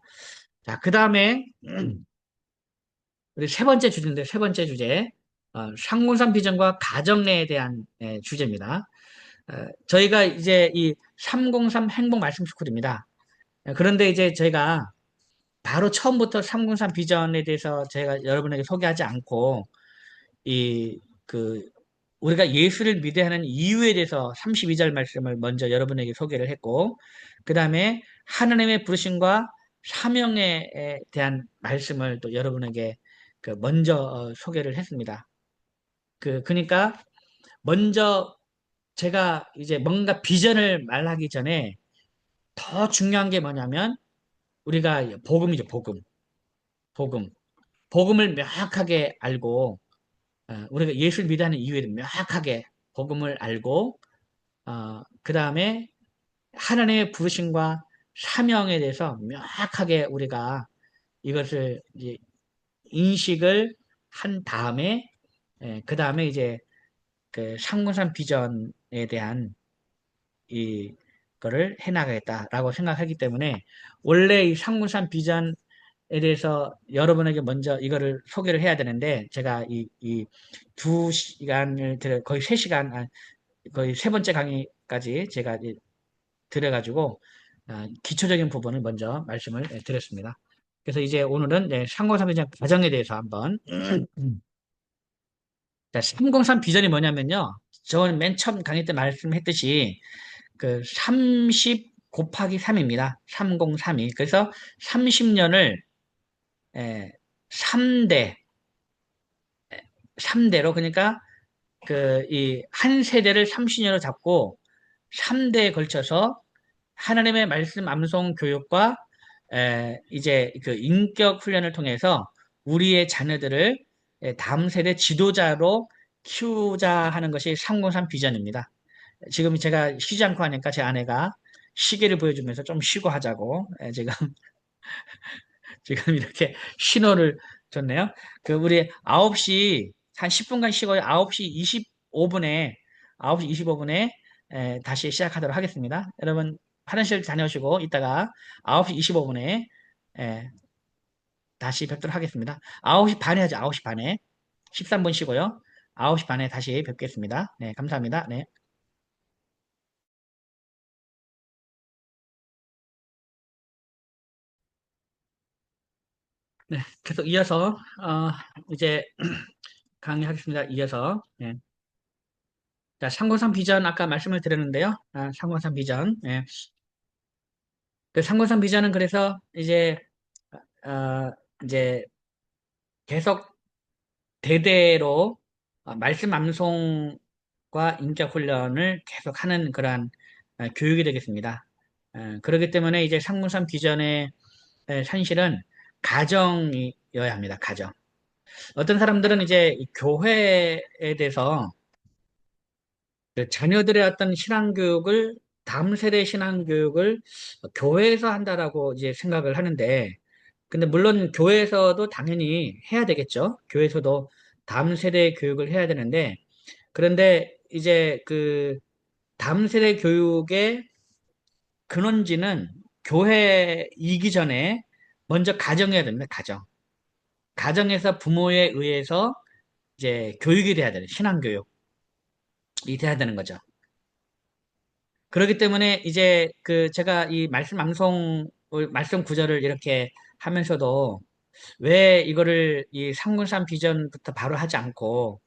자, 그 다음에 우리 세 번째 주제인데 세 번째 주제 상문상 비전과 가정내에 대한 주제입니다. 저희가 이제 이 303 행복 말씀 스쿨입니다. 그런데 이제 저희가 바로 처음부터 303 비전에 대해서 제가 여러분에게 소개하지 않고 이 그 우리가 예수를 믿어야 하는 이유에 대해서 32절 말씀을 먼저 여러분에게 소개를 했고 그 다음에 하나님의 부르심과 사명에 대한 말씀을 또 여러분에게 먼저 소개를 했습니다. 그러니까 먼저 제가 이제 뭔가 비전을 말하기 전에 더 중요한 게 뭐냐면 우리가 복음이죠, 복음. 복음. 복음을 명확하게 알고 우리가 예수를 믿어하는 이유에 명확하게 복음을 알고 그 다음에 하나님의 부르심과 사명에 대해서 명확하게 우리가 이것을 이제 인식을 한 다음에 그 다음에 이제 그 상문산 비전에 대한 이거를 해나가겠다라고 생각하기 때문에 원래 이 상문산 비전에 대해서 여러분에게 먼저 이거를 소개를 해야 되는데 제가 이 2시간을 거의 3시간 거의 세 번째 강의까지 제가 들어가지고 기초적인 부분을 먼저 말씀을 드렸습니다. 그래서 이제 오늘은 상공산 비전 과정에 대해서 한번 자, 303 비전이 뭐냐면요. 저는 맨 처음 강의 때 말씀했듯이 그 30 곱하기 3입니다. 303이. 그래서 30년을 3대, 3대로 그러니까 이 한 세대를 30년으로 잡고 3대에 걸쳐서 하나님의 말씀 암송 교육과 이제 그 인격 훈련을 통해서 우리의 자녀들을 다음 세대 지도자로 키우자 하는 것이 303 비전입니다. 지금 제가 쉬지 않고 하니까 제 아내가 시계를 보여주면서 좀 쉬고 하자고 지금 지금 이렇게 신호를 줬네요. 우리 9시 한 10분간 쉬고 9시 25분에 다시 시작하도록 하겠습니다. 여러분 화장실 다녀오시고 이따가 9시 25분에 다시 뵙도록 하겠습니다. 9시 반에 하죠. 9시 반에. 13분 쉬고요. 9시 반에 다시 뵙겠습니다. 네, 감사합니다. 네. 네, 계속 이어서, 이제 강의하겠습니다. 이어서. 네. 자, 303 비전 아까 말씀을 드렸는데요. 303 비전. 네. 그 303 비전은 그래서 어, 이제 계속 대대로 말씀 암송과 인격 훈련을 계속 하는 그러한 교육이 되겠습니다. 그렇기 때문에 이제 303 비전의 산실은 가정이어야 합니다. 가정. 어떤 사람들은 이제 이 교회에 대해서 그 자녀들의 어떤 신앙교육을 다음 세대 신앙교육을 교회에서 한다라고 이제 생각을 하는데, 근데 물론 교회에서도 당연히 해야 되겠죠. 교회에서도 다음 세대 교육을 해야 되는데, 그런데 이제 그 다음 세대 교육의 근원지는 교회이기 전에 먼저 가정해야 됩니다. 가정. 가정에서 부모에 의해서 이제 교육이 돼야 되는 신앙교육이 돼야 되는 거죠. 그렇기 때문에 이제 그 제가 이 말씀 구절을 이렇게 하면서도 왜 이거를 이 393 비전부터 바로 하지 않고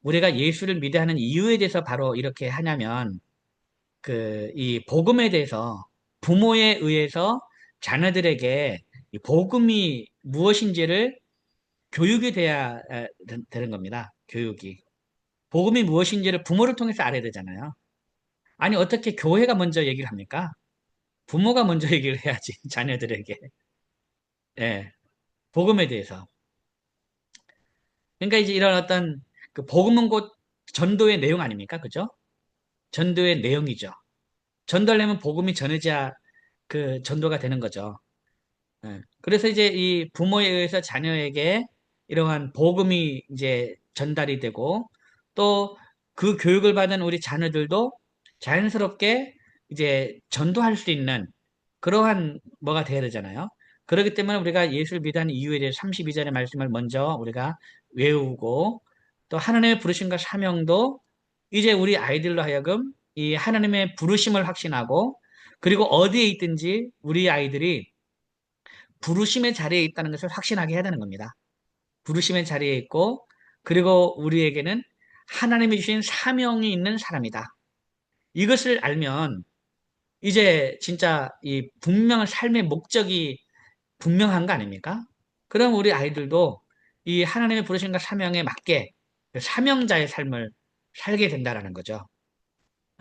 우리가 예수를 믿어야 하는 이유에 대해서 바로 이렇게 하냐면 그 이 복음에 대해서 부모에 의해서 자녀들에게 이 복음이 무엇인지를 교육이 돼야 되는 겁니다. 교육이. 복음이 무엇인지를 부모를 통해서 알아야 되잖아요. 아니, 어떻게 교회가 먼저 얘기를 합니까? 부모가 먼저 얘기를 해야지, 자녀들에게. 예, 복음에 대해서. 그러니까 이제 이런 어떤 그 복음은 곧 전도의 내용 아닙니까? 그죠? 전도의 내용이죠. 전도하려면 복음이 전해져야 그 전도가 되는 거죠. 예. 그래서 이제 이 부모에 의해서 자녀에게 이러한 복음이 이제 전달이 되고 또 그 교육을 받은 우리 자녀들도 자연스럽게 이제 전도할 수 있는 그러한 뭐가 돼야 되잖아요. 그렇기 때문에 우리가 예수를 믿는 이유에 대해 32절의 말씀을 먼저 우리가 외우고 또 하나님의 부르심과 사명도 이제 우리 아이들로 하여금 이 하나님의 부르심을 확신하고 그리고 어디에 있든지 우리 아이들이 부르심의 자리에 있다는 것을 확신하게 해야 되는 겁니다. 부르심의 자리에 있고, 그리고 우리에게는 하나님이 주신 사명이 있는 사람이다. 이것을 알면, 이제 진짜 이 분명한 삶의 목적이 분명한 거 아닙니까? 그럼 우리 아이들도 이 하나님의 부르심과 사명에 맞게 그 사명자의 삶을 살게 된다라는 거죠.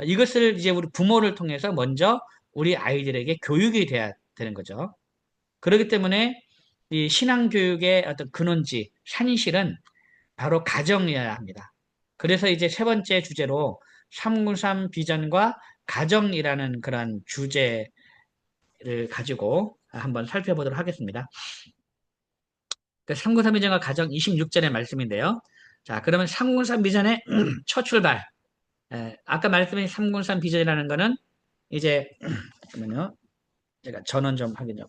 이것을 이제 우리 부모를 통해서 먼저 우리 아이들에게 교육이 돼야 되는 거죠. 그렇기 때문에 이 신앙교육의 어떤 근원지, 산실은 바로 가정이어야 합니다. 그래서 이제 세 번째 주제로 393 비전과 가정이라는 그런 주제를 가지고 한번 살펴보도록 하겠습니다. 393 비전과 가정 26절의 말씀인데요. 자, 그러면 393 비전의 첫 출발. 아까 말씀드린 393 비전이라는 거는 이제, 잠깐만요. 제가 전원 좀 확인 좀.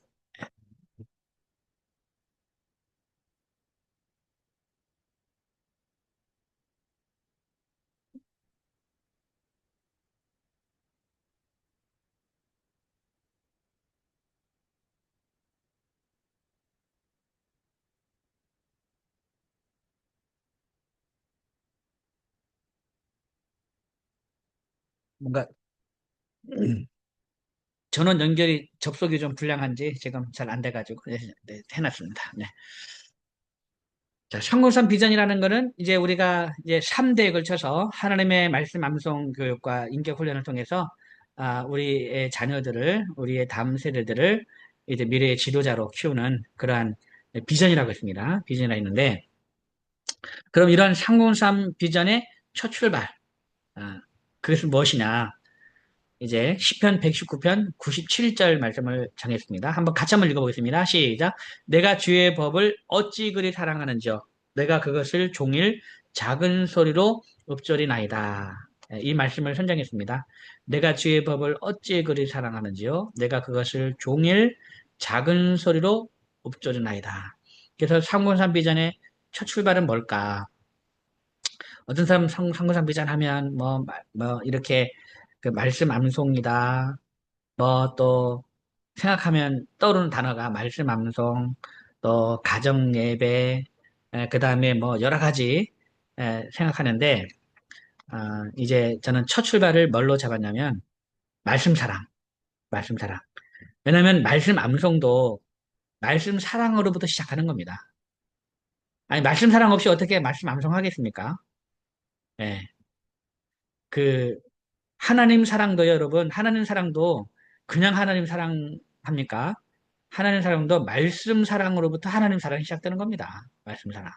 뭔가 전원 연결이 접속이 좀 불량한지 지금 잘 안 돼가지고 네, 해놨습니다. 네. 자, 성공산 비전이라는 거는 이제 우리가 이제 3대에 걸쳐서 하나님의 말씀 암송 교육과 인격 훈련을 통해서 우리의 자녀들을 우리의 다음 세대들을 이제 미래의 지도자로 키우는 그러한 비전이라고 했습니다. 비전이라 했는데 그럼 이런 303 비전의 첫 출발 그것은 무엇이냐? 이제 시편 119편 97절 말씀을 정했습니다. 한번 같이 한번 읽어보겠습니다. 시작. 내가 주의 법을 어찌 그리 사랑하는지요. 내가 그것을 종일 작은 소리로 읊조리나이다. 이 말씀을 선정했습니다. 내가 주의 법을 어찌 그리 사랑하는지요? 내가 그것을 종일 작은 소리로 읊조리나이다. 그래서 상군산 비전의 첫 출발은 뭘까? 어떤 사람 상군산 비전 하면 이렇게 그 말씀 암송이다. 뭐 또 생각하면 떠오르는 단어가 말씀 암송, 또 가정 예배, 그 다음에 뭐 여러 가지 생각하는데 이제 저는 첫 출발을 뭘로 잡았냐면 말씀 사랑, 말씀 사랑. 왜냐하면 말씀 암송도 말씀 사랑으로부터 시작하는 겁니다. 아니 말씀 사랑 없이 어떻게 말씀 암송하겠습니까? 예, 그 하나님 사랑도 여러분, 하나님 사랑도 그냥 하나님 사랑합니까? 하나님 사랑도 말씀 사랑으로부터 하나님 사랑이 시작되는 겁니다. 말씀 사랑.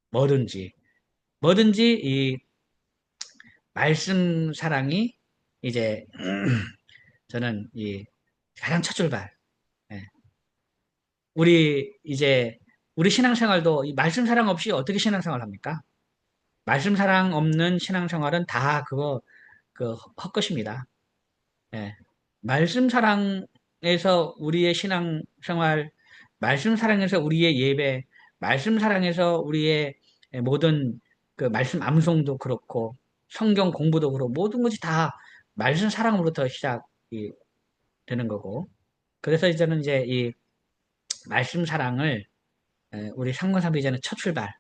뭐든지, 뭐든지 이 말씀 사랑이 이제 저는 이 가장 첫 출발. 예. 우리 신앙생활도 이 말씀 사랑 없이 어떻게 신앙생활 합니까? 말씀 사랑 없는 신앙생활은 다 그 헛것입니다. 예. 말씀 사랑에서 우리의 신앙생활, 말씀 사랑에서 우리의 예배, 말씀 사랑에서 우리의 모든 그 말씀 암송도 그렇고 성경 공부도 그렇고 모든 것이 다 말씀 사랑으로부터 시작이 되는 거고. 그래서 저는 이제 이 말씀 사랑을 우리 상권사비전의 첫 출발.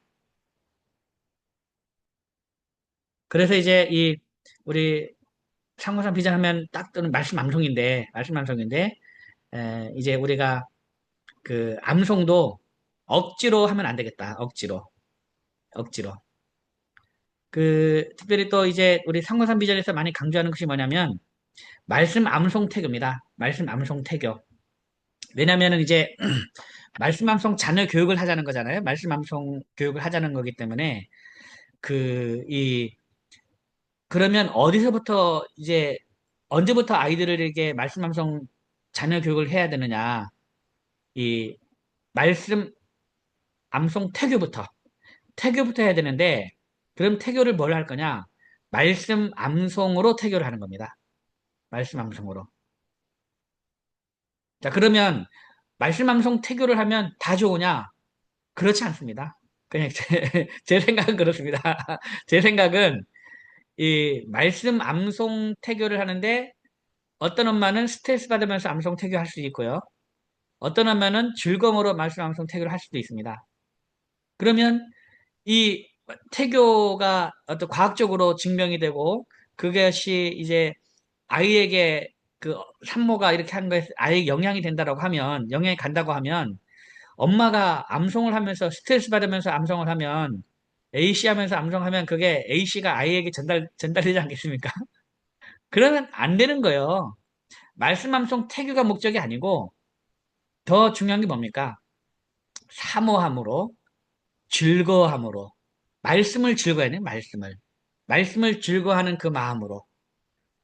그래서 이제 이 우리 상권사 비전하면 딱 뜨는 말씀 암송인데 이제 우리가 그 암송도 억지로 하면 안 되겠다. 억지로. 억지로. 그 특별히 또 이제 우리 상권산 비전에서 많이 강조하는 것이 뭐냐면 말씀 암송 태교입니다. 말씀 암송 태교. 왜냐면은 이제 말씀 암송 자녀 교육을 하자는 거잖아요. 말씀 암송 교육을 하자는 거기 때문에 그 이 그러면 어디서부터 이제 언제부터 아이들에게 말씀 암송 자녀 교육을 해야 되느냐? 이 말씀 암송 태교부터 해야 되는데, 그럼 태교를 뭘 할 거냐? 말씀 암송으로 태교를 하는 겁니다. 말씀 암송으로. 자, 그러면 말씀 암송 태교를 하면 다 좋으냐? 그렇지 않습니다. 그냥 제 생각은 그렇습니다. 제 생각은 이 말씀 암송 태교를 하는데 어떤 엄마는 스트레스 받으면서 암송 태교할 수 있고요. 어떤 엄마는 즐거움으로 말씀 암송 태교를 할 수도 있습니다. 그러면 이 태교가 어떤 과학적으로 증명이 되고 그것이 이제 아이에게 그 산모가 이렇게 하는 거에 아이에게 영향이 된다라고 하면 영향이 간다고 하면 엄마가 암송을 하면서 스트레스 받으면서 암송을 하면 A씨 하면서 암송하면 그게 A씨가 아이에게 전달되지 않겠습니까? 그러면 안 되는 거예요. 말씀 암송 태교가 목적이 아니고 더 중요한 게 뭡니까? 사모함으로 즐거워함으로 말씀을 즐거워해야 돼, 말씀을. 말씀을 즐거워하는 그 마음으로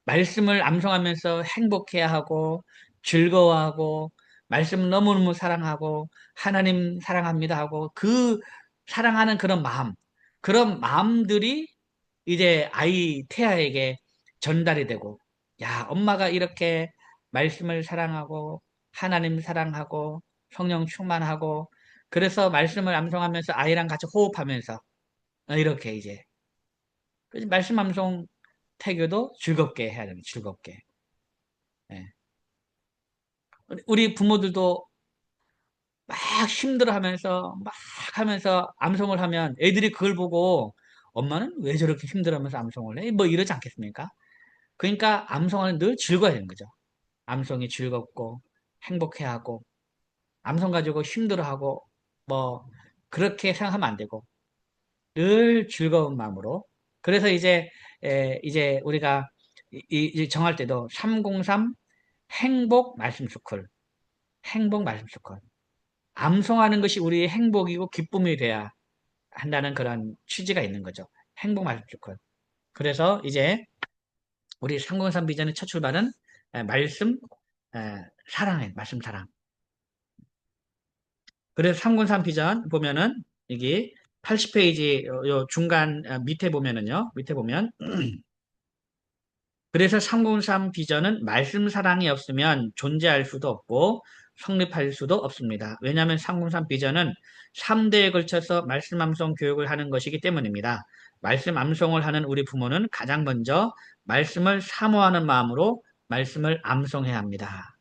말씀을 암송하면서 행복해야 하고 즐거워하고 말씀을 너무너무 사랑하고 하나님 사랑합니다 하고 그 사랑하는 그런 마음들이 이제 아이 태아에게 전달이 되고 야, 엄마가 이렇게 말씀을 사랑하고 하나님 사랑하고 성령 충만하고 그래서 말씀을 암송하면서 아이랑 같이 호흡하면서 이렇게 이제 그래서 말씀 암송 태교도 즐겁게 해야 됩니다. 즐겁게. 예. 우리 부모들도 막 힘들어하면서 막 하면서 암송을 하면 애들이 그걸 보고 엄마는 왜 저렇게 힘들어하면서 암송을 해? 뭐 이러지 않겠습니까? 그러니까 암송은 늘 즐거워야 되는 거죠. 암송이 즐겁고 행복해하고 암송 가지고 힘들어하고 뭐 그렇게 생각하면 안 되고 늘 즐거운 마음으로 그래서 이제 우리가 이제 정할 때도 303 행복 말씀 스쿨 행복 말씀 스쿨 암송하는 것이 우리의 행복이고 기쁨이 돼야 한다는 그런 취지가 있는 거죠. 행복 말씀 스쿨 그래서 이제 우리 303 비전의 첫 출발은 말씀 사랑해 말씀 사랑 그래서 303 비전 보면은 여기 80페이지 요 중간 밑에 보면은요 밑에 보면 그래서 303 비전은 말씀 사랑이 없으면 존재할 수도 없고 성립할 수도 없습니다. 왜냐하면 303 비전은 3대에 걸쳐서 말씀 암송 교육을 하는 것이기 때문입니다. 말씀 암송을 하는 우리 부모는 가장 먼저 말씀을 사모하는 마음으로 말씀을 암송해야 합니다.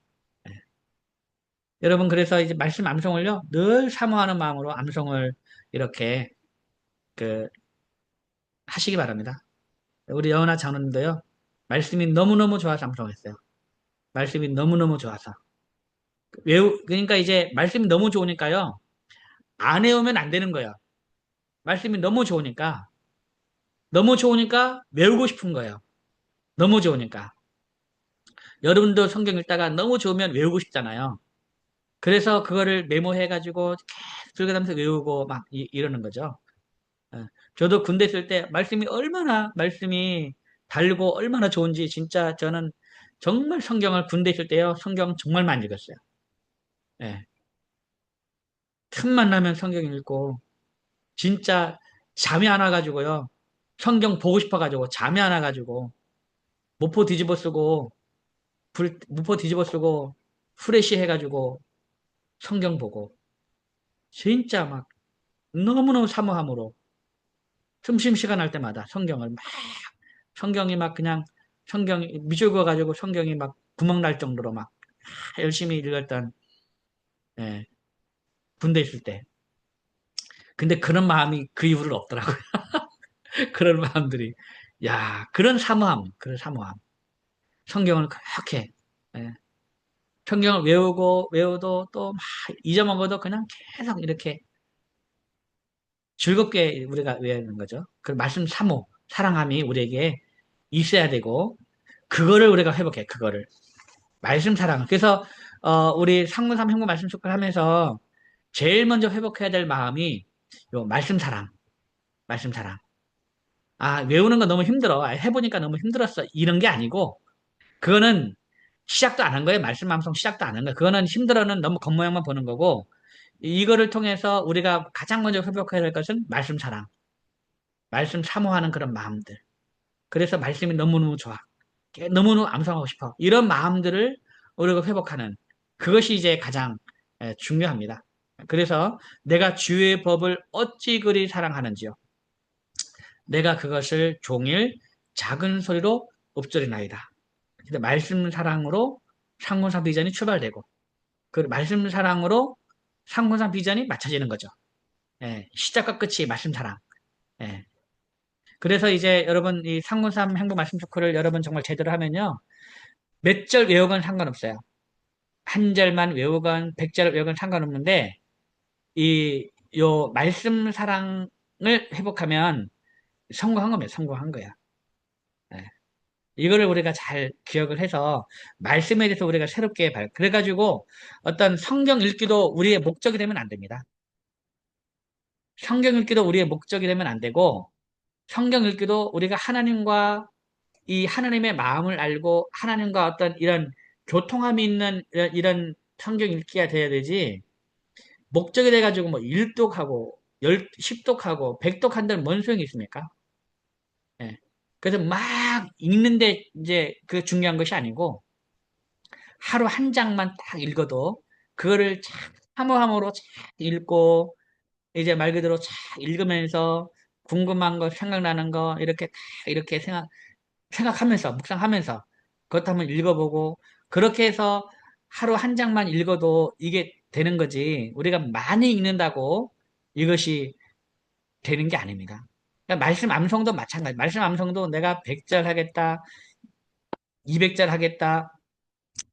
여러분, 그래서 이제 말씀 암송을요, 늘 사모하는 마음으로 암송을 이렇게 그 하시기 바랍니다. 우리 여은아 장로님도요, 말씀이 너무너무 좋아서 암송했어요. 말씀이 너무너무 좋아서. 그러니까 이제 말씀이 너무 좋으니까요, 안 외우면 안 되는 거예요. 말씀이 너무 좋으니까 외우고 싶은 거예요. 너무 좋으니까. 여러분도 성경 읽다가 너무 좋으면 외우고 싶잖아요. 그래서 그거를 메모해가지고 계속 들여다보면서 외우고 막 이러는 거죠. 예. 저도 군대 있을 때 말씀이 달고 얼마나 좋은지 진짜 저는 정말 성경을 군대 있을 때요. 성경 정말 많이 읽었어요. 예. 틈만 나면 성경 읽고 진짜 잠이 안 와가지고요. 성경 보고 싶어가지고 잠이 안 와가지고 모포 뒤집어 쓰고 모포 뒤집어 쓰고 후레쉬 해가지고 성경 보고 진짜 막 너무너무 사모함으로 점심시간 할 때마다 성경이 막 그냥 성경이 미줄거 가지고 성경이 막 구멍 날 정도로 막 열심히 읽었던 예, 군대 있을 때. 근데 그런 마음이 그 이후로 없더라고요. 그런 마음들이. 야, 그런 사모함. 성경을 그렇게 예, 성경을 외워도 또 막 잊어먹어도 그냥 계속 이렇게 즐겁게 우리가 외우는 거죠. 그 말씀 사랑함이 우리에게 있어야 되고 그거를 우리가 회복해. 그거를. 말씀 사랑. 그래서 우리 상문삼 행보 말씀 축구를 하면서 제일 먼저 회복해야 될 마음이 요 말씀 사랑. 말씀 사랑. 아, 외우는 거 너무 힘들어. 아, 해보니까 너무 힘들었어. 이런 게 아니고 그거는 시작도 안 한 거예요. 말씀 암송 시작도 안 한 거예요. 그거는 힘들어는 너무 겉모양만 보는 거고 이거를 통해서 우리가 가장 먼저 회복해야 될 것은 말씀 사랑. 말씀 사모하는 그런 마음들. 그래서 말씀이 너무너무 좋아. 너무너무 암송하고 싶어. 이런 마음들을 우리가 회복하는 그것이 이제 가장 중요합니다. 그래서 내가 주의 법을 어찌 그리 사랑하는지요. 내가 그것을 종일 작은 소리로 읊조리나이다. 근데 말씀 사랑으로 상문상 비전이 출발되고 그 말씀 사랑으로 상문상 비전이 맞춰지는 거죠. 예, 시작과 끝이 말씀 사랑. 예. 그래서 이제 여러분 이 상문삼 행복 말씀 토크를 여러분 정말 제대로 하면요. 몇 절 외우건 상관없어요. 한 절만 외우건 백 절 외우건 상관없는데 요 말씀 사랑을 회복하면 성공한 겁니다. 성공한 거야. 예. 이거를 우리가 잘 기억을 해서 말씀에 대해서 우리가 새롭게 그래가지고 어떤 성경 읽기도 우리의 목적이 되면 안 됩니다. 성경 읽기도 우리의 목적이 되면 안 되고 성경 읽기도 우리가 하나님과 이 하나님의 마음을 알고 하나님과 어떤 이런 교통함이 있는 이런 성경 읽기가 돼야 되지 목적이 돼가지고 뭐 1독하고 10독하고 100독 한다는 뭔 소용이 있습니까? 예. 그래서 막 읽는데 이제 그 중요한 것이 아니고 하루 한 장만 딱 읽어도 그거를 참 사모함으로 쫙 읽고 이제 말 그대로 쫙 읽으면서 궁금한 거 생각나는 거 이렇게 딱 이렇게 생각하면서 묵상하면서 그것 한번 읽어보고 그렇게 해서 하루 한 장만 읽어도 이게 되는 거지 우리가 많이 읽는다고 이것이 되는 게 아닙니다. 그러니까 말씀 암송도 마찬가지. 말씀 암송도 내가 100절 하겠다, 200절 하겠다,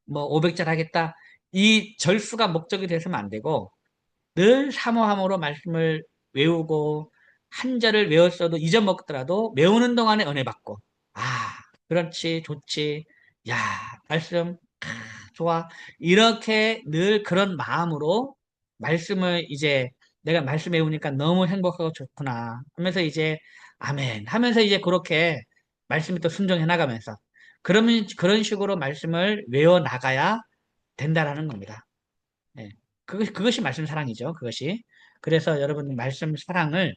뭐 500절 하겠다. 이 절수가 목적이 돼서는 안 되고 늘 사모함으로 말씀을 외우고 한 절을 외웠어도 잊어먹더라도 외우는 동안에 은혜 받고 아 그렇지 좋지 야 말씀 좋아 이렇게 늘 그런 마음으로 말씀을 이제 내가 말씀 외우니까 너무 행복하고 좋구나 하면서 이제 아멘 하면서 이제 그렇게 말씀이 또 순종해 나가면서 그러면 그런 식으로 말씀을 외워 나가야 된다라는 겁니다. 예. 그것이 말씀 사랑이죠. 그것이. 그래서 여러분 말씀 사랑을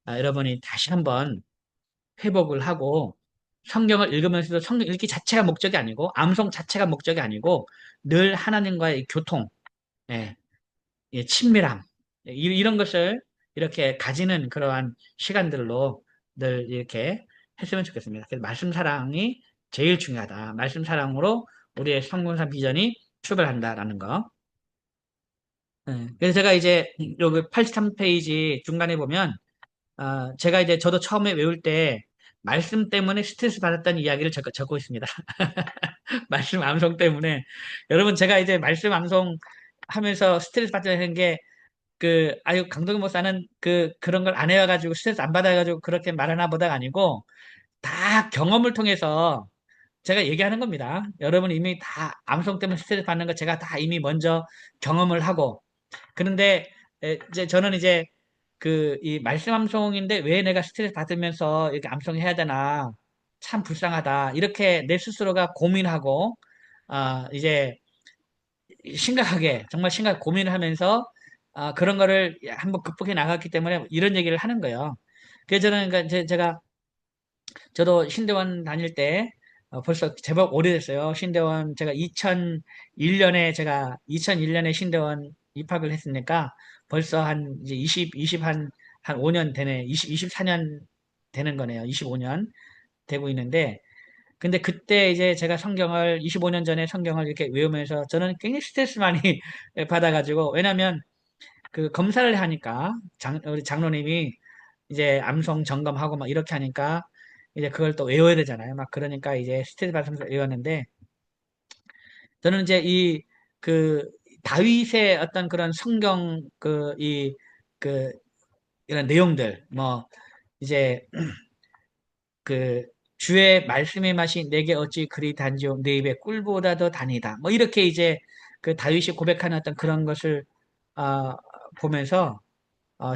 여러분이 다시 한번 회복을 하고 성경을 읽으면서도 성경 읽기 자체가 목적이 아니고 암송 자체가 목적이 아니고 늘 하나님과의 교통, 예, 예, 친밀함, 예, 이런 것을 이렇게 가지는 그러한 시간들로 늘 이렇게 했으면 좋겠습니다. 그래서 말씀 사랑이 제일 중요하다. 말씀 사랑으로 우리의 성공산 비전이 출발한다라는 거. 예, 그래서 제가 이제 여기 83페이지 중간에 보면 제가 이제 저도 처음에 외울 때 말씀 때문에 스트레스 받았다는 이야기를 적고 있습니다. 말씀 암송 때문에. 여러분, 제가 이제 말씀 암송 하면서 스트레스 받는 게 아유, 강동원 목사는 그런 걸 안 해와가지고 스트레스 안 받아가지고 그렇게 말하나 보다가 아니고 다 경험을 통해서 제가 얘기하는 겁니다. 여러분 이미 다 암송 때문에 스트레스 받는 거 제가 다 이미 먼저 경험을 하고 그런데 이제 저는 이제 이 말씀 암송인데 왜 내가 스트레스 받으면서 이렇게 암송해야 되나 참 불쌍하다 이렇게 내 스스로가 고민하고 이제 심각하게 정말 심각 고민을 하면서 그런 거를 한번 극복해 나갔기 때문에 이런 얘기를 하는 거예요. 그래서 저는 그러니까 제가 저도 신대원 다닐 때 벌써 제법 오래됐어요. 신대원 제가 2001년에 신대원 입학을 했으니까 벌써 한 이제 20한 5년 되네. 24년 되는 거네요. 25년 되고 있는데 근데 그때 이제 제가 성경을 25년 전에 성경을 이렇게 외우면서 저는 굉장히 스트레스 많이 받아가지고 왜냐면 검사를 하니까 우리 장로님이 이제 암송 점검하고 막 이렇게 하니까 이제 그걸 또 외워야 되잖아요. 막 그러니까 이제 스트레스 받으면서 외웠는데 저는 이제 그 다윗의 어떤 그런 성경 그 이런 내용들 뭐 이제 그 주의 말씀의 맛이 내게 어찌 그리 단지요 내 입에 꿀보다 더 다니다 뭐 이렇게 이제 다윗이 고백하는 어떤 그런 것을 아, 보면서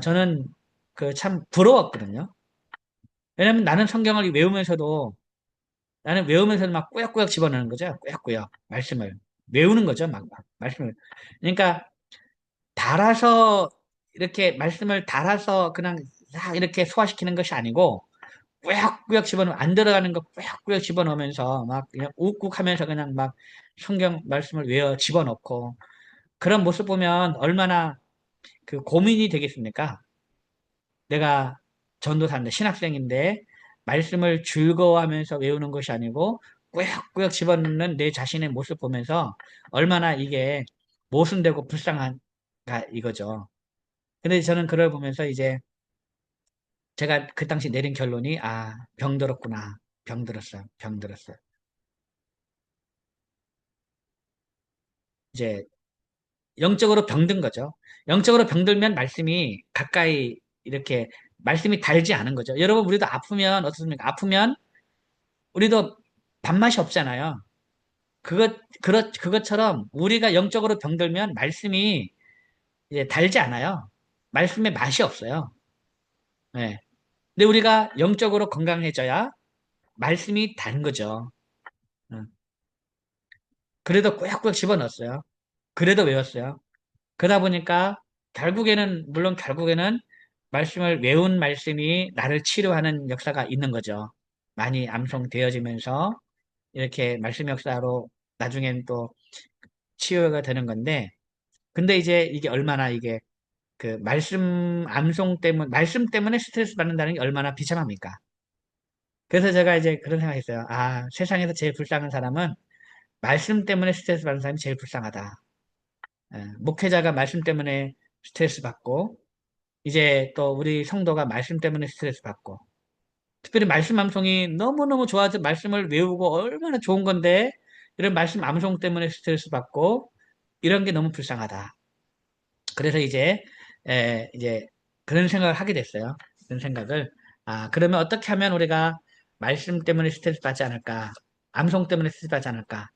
저는 참 부러웠거든요. 왜냐면 나는 외우면서도 막 꾸역꾸역 집어넣는 거죠. 꾸역꾸역 말씀을 외우는 거죠. 막 말씀을. 그러니까 달아서 이렇게 말씀을 달아서 그냥 싹 이렇게 소화시키는 것이 아니고 꾸역꾸역 집어넣으면 안 들어가는 거 꾸역꾸역 집어넣으면서 막 그냥 욱욱하면서 그냥 막 성경 말씀을 외워 집어넣고 그런 모습 보면 얼마나 고민이 되겠습니까? 내가 전도사인데 신학생인데 말씀을 즐거워하면서 외우는 것이 아니고 꾸역꾸역 집어넣는 내 자신의 모습 보면서 얼마나 이게 모순되고 불쌍한가 이거죠. 근데 저는 그걸 보면서 이제 제가 그 당시 내린 결론이 병들었구나. 병들었어. 이제 영적으로 병든 거죠. 영적으로 병들면 말씀이 가까이 이렇게 말씀이 달지 않은 거죠. 여러분 우리도 아프면 어떻습니까? 아프면 우리도 밥맛이 없잖아요. 그것처럼 우리가 영적으로 병들면 말씀이 이제 달지 않아요. 말씀에 맛이 없어요. 네. 근데 우리가 영적으로 건강해져야 말씀이 단 거죠. 응. 그래도 꾸역꾸역 집어넣었어요. 그래도 외웠어요. 그러다 보니까 물론 결국에는 말씀을 외운 말씀이 나를 치료하는 역사가 있는 거죠. 많이 암송되어지면서 이렇게 말씀 역사로 나중엔 또 치유가 되는 건데, 근데 이제 이게 얼마나 이게 말씀 때문에 스트레스 받는다는 게 얼마나 비참합니까? 그래서 제가 이제 그런 생각했어요. 세상에서 제일 불쌍한 사람은 말씀 때문에 스트레스 받는 사람이 제일 불쌍하다. 목회자가 말씀 때문에 스트레스 받고, 이제 또 우리 성도가 말씀 때문에 스트레스 받고, 특별히 말씀 암송이 너무너무 좋아서 말씀을 외우고 얼마나 좋은 건데, 이런 말씀 암송 때문에 스트레스 받고, 이런 게 너무 불쌍하다. 그래서 이제 그런 생각을 하게 됐어요. 그런 생각을. 그러면 어떻게 하면 우리가 말씀 때문에 스트레스 받지 않을까? 암송 때문에 스트레스 받지 않을까?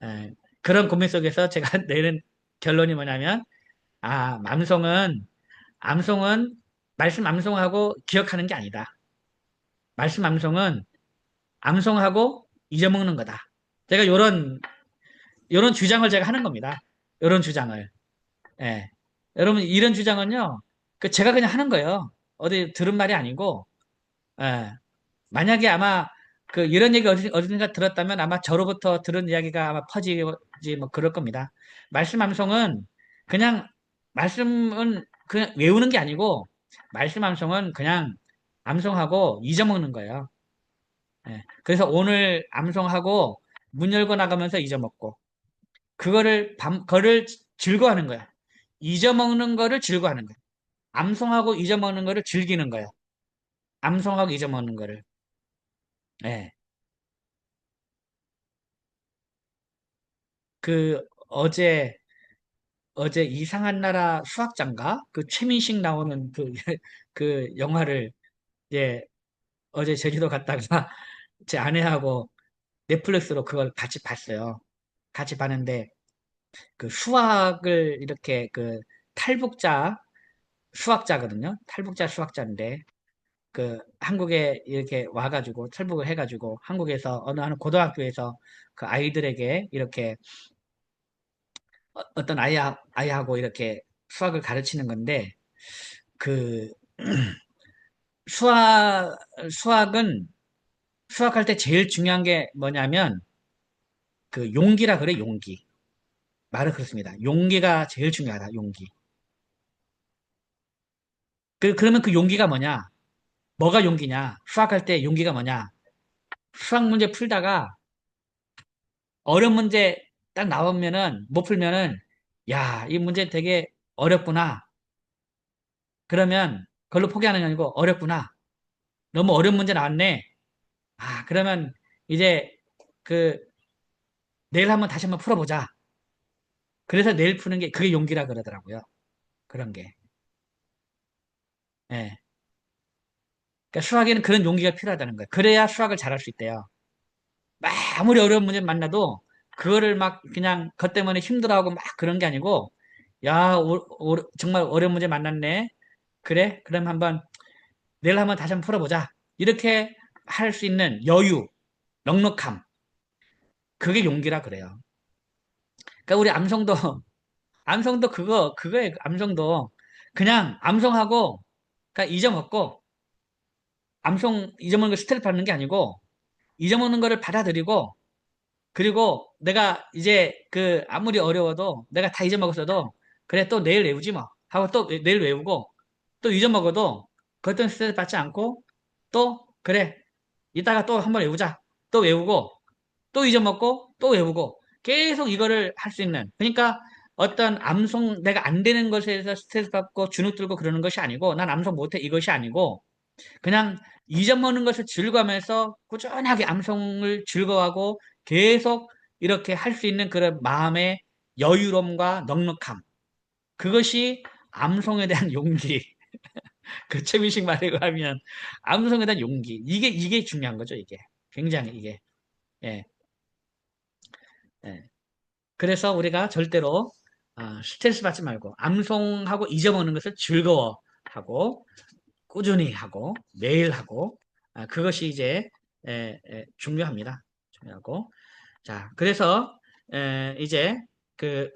에, 그런 고민 속에서 제가 내는 결론이 뭐냐면, 암송은 말씀 암송하고 기억하는 게 아니다. 말씀 암송은 암송하고 잊어먹는 거다. 제가 요런 주장을 제가 하는 겁니다. 요런 주장을. 예. 여러분, 이런 주장은요, 제가 그냥 하는 거예요. 어디 들은 말이 아니고, 예. 만약에 아마 그 이런 얘기 어디든가 들었다면 아마 저로부터 들은 이야기가 아마 퍼지지 뭐 그럴 겁니다. 말씀 암송은 그냥 말씀은 그냥 외우는 게 아니고 말씀 암송은 그냥 암송하고 잊어먹는 거예요. 예. 그래서 오늘 암송하고 문 열고 나가면서 잊어먹고 그거를 즐거워하는 거야. 잊어먹는 거를 즐거워하는 거야. 암송하고 잊어먹는 거를 즐기는 거야. 암송하고 잊어먹는 거를. 예. 그 어제 이상한 나라 수학자인가? 그 최민식 나오는 그, 그 영화를, 예, 어제 제주도 갔다가 제 아내하고 넷플릭스로 그걸 같이 봤어요. 같이 봤는데, 그 수학을 이렇게 그 탈북자 수학자거든요. 탈북자 수학자인데, 그 한국에 이렇게 와가지고 탈북을 해가지고 한국에서 어느 한 고등학교에서 그 아이들에게 이렇게 어떤 아이하고 이렇게 수학을 가르치는 건데, 그 수학, 수학은, 수학할 때 제일 중요한 게 뭐냐면, 그 용기라 그래, 용기. 말은 그렇습니다. 용기가 제일 중요하다, 용기. 그러면 그 용기가 뭐냐? 뭐가 용기냐? 수학할 때 용기가 뭐냐? 수학 문제 풀다가 어려운 문제 딱 나오면은, 못 풀면은, 야, 이 문제 되게 어렵구나. 그러면 그걸로 포기하는 게 아니고, 어렵구나. 너무 어려운 문제 나왔네. 아, 그러면 이제 그 내일 한번 다시 한번 풀어보자. 그래서 내일 푸는 게 그게 용기라 그러더라고요. 그런 게. 예. 그러니까 수학에는 그런 용기가 필요하다는 거예요. 그래야 수학을 잘할 수 있대요. 막 아무리 어려운 문제 만나도 그거를 막 그냥 그것 때문에 힘들어하고 막 그런 게 아니고 야, 정말 어려운 문제 만났네. 그래? 그럼 한번 내일 한번 다시 한번 풀어보자. 이렇게 할 수 있는 여유, 넉넉함. 그게 용기라 그래요. 그러니까 우리 암송도 암송도 그거에 암송도 그냥 암송하고 그러니까 잊어먹고 잊어먹는 거 스트레스 받는 게 아니고 잊어먹는 거를 받아들이고 그리고 내가 이제 그 아무리 어려워도 내가 다 잊어먹었어도 그래 또 내일 외우지 뭐 하고 또 내일 외우고 또 잊어먹어도 그것 때문에 스트레스 받지 않고 또 그래 이따가 또 한번 외우자 또 외우고 또 잊어먹고 또 외우고 계속 이거를 할 수 있는 그러니까 어떤 암송 내가 안 되는 것에 대해서 스트레스 받고 주눅 들고 그러는 것이 아니고 난 암송 못해 이것이 아니고 그냥 잊어먹는 것을 즐거워하면서 꾸준하게 암송을 즐거워하고 계속 이렇게 할 수 있는 그런 마음의 여유로움과 넉넉함 그것이 암송에 대한 용기 그 최민식 말에 의하면 암송에 대한 용기 이게 중요한 거죠 이게 굉장히 이게 예, 예. 그래서 우리가 절대로 스트레스 받지 말고 암송하고 잊어먹는 것을 즐거워하고 꾸준히 하고 매일 하고 그것이 이제 중요합니다. 중요하고 자 그래서 이제 그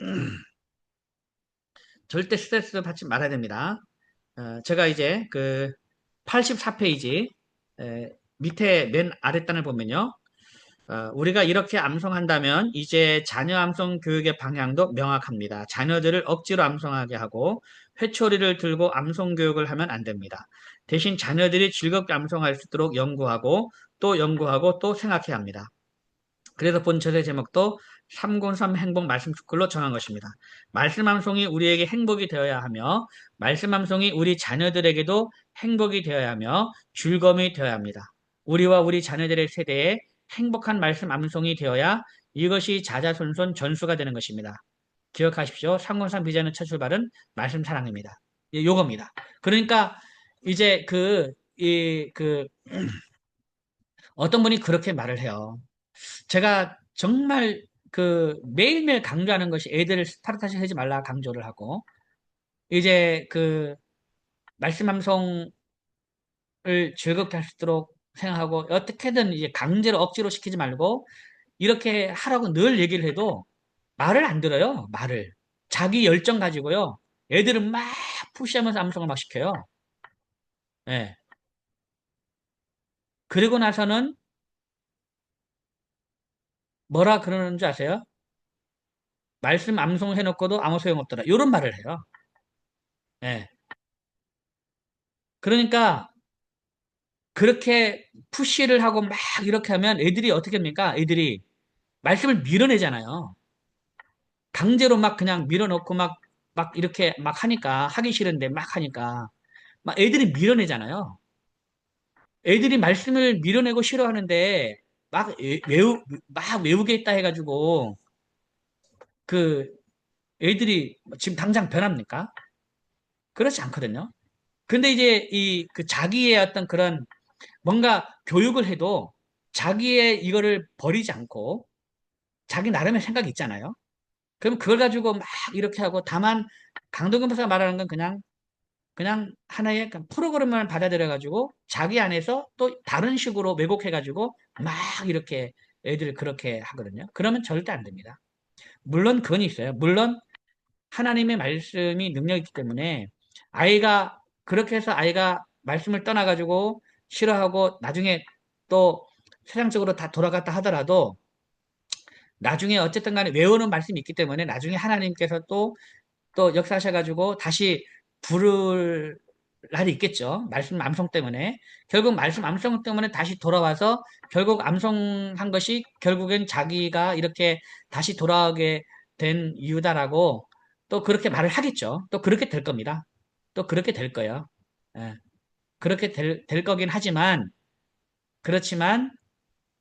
절대 스트레스 받지 말아야 됩니다. 제가 이제 그 84페이지 밑에 맨 아랫단을 보면요. 우리가 이렇게 암송한다면 이제 자녀 암송 교육의 방향도 명확합니다. 자녀들을 억지로 암송하게 하고 회초리를 들고 암송 교육을 하면 안 됩니다. 대신 자녀들이 즐겁게 암송할 수 있도록 연구하고 또 연구하고 또 생각해야 합니다. 그래서 본 저의 제목도 303 행복 말씀 스쿨로 정한 것입니다. 말씀 암송이 우리에게 행복이 되어야 하며 말씀 암송이 우리 자녀들에게도 행복이 되어야 하며 즐거움이 되어야 합니다. 우리와 우리 자녀들의 세대에 행복한 말씀 암송이 되어야 이것이 자자손손 전수가 되는 것입니다. 기억하십시오. 303 비전의 첫 출발은 말씀 사랑입니다. 요겁니다. 그러니까 이제 어떤 분이 그렇게 말을 해요. 제가 정말 그 매일매일 강조하는 것이 애들을 스파르타식 하지 말라 강조를 하고 이제 그 말씀 암송을 즐겁게 할 수 있도록 생각하고 어떻게든 이제 강제로 억지로 시키지 말고 이렇게 하라고 늘 얘기를 해도 말을 안 들어요. 말을 자기 열정 가지고요. 애들은 막 푸시하면서 암송을 막 시켜요. 예. 그리고 나서는 뭐라 그러는 줄 아세요? 말씀 암송해놓고도 아무 소용없더라. 이런 말을 해요. 예. 그러니까 그렇게 푸시를 하고 막 이렇게 하면 애들이 어떻게 합니까? 애들이 말씀을 밀어내잖아요. 강제로 막 그냥 밀어넣고 막 이렇게 막 하니까 하기 싫은데 막 하니까 막 애들이 밀어내잖아요. 애들이 말씀을 밀어내고 싫어하는데 막 외우겠다 해가지고 그 애들이 지금 당장 변합니까? 그렇지 않거든요. 근데 이제 이 그 자기의 어떤 그런 뭔가 교육을 해도 자기의 이거를 버리지 않고 자기 나름의 생각이 있잖아요. 그럼 그걸 가지고 막 이렇게 하고 다만 강동근 박사가 말하는 건 그냥 하나의 그 프로그램을 받아들여 가지고 자기 안에서 또 다른 식으로 왜곡해 가지고 막 이렇게 애들 그렇게 하거든요. 그러면 절대 안 됩니다. 물론 그건 있어요. 물론 하나님의 말씀이 능력이 있기 때문에 아이가 그렇게 해서 아이가 말씀을 떠나 가지고 싫어하고 나중에 또 세상적으로 다 돌아갔다 하더라도 나중에 어쨌든 간에 외우는 말씀이 있기 때문에 나중에 하나님께서 또 역사하셔가지고 다시 부를 날이 있겠죠. 말씀 암송 때문에. 결국 말씀 암송 때문에 다시 돌아와서 결국 암송한 것이 결국엔 자기가 이렇게 다시 돌아오게 된 이유다라고 또 그렇게 말을 하겠죠. 또 그렇게 될 겁니다. 또 그렇게 될 거예요. 예, 그렇게 될 거긴 하지만, 그렇지만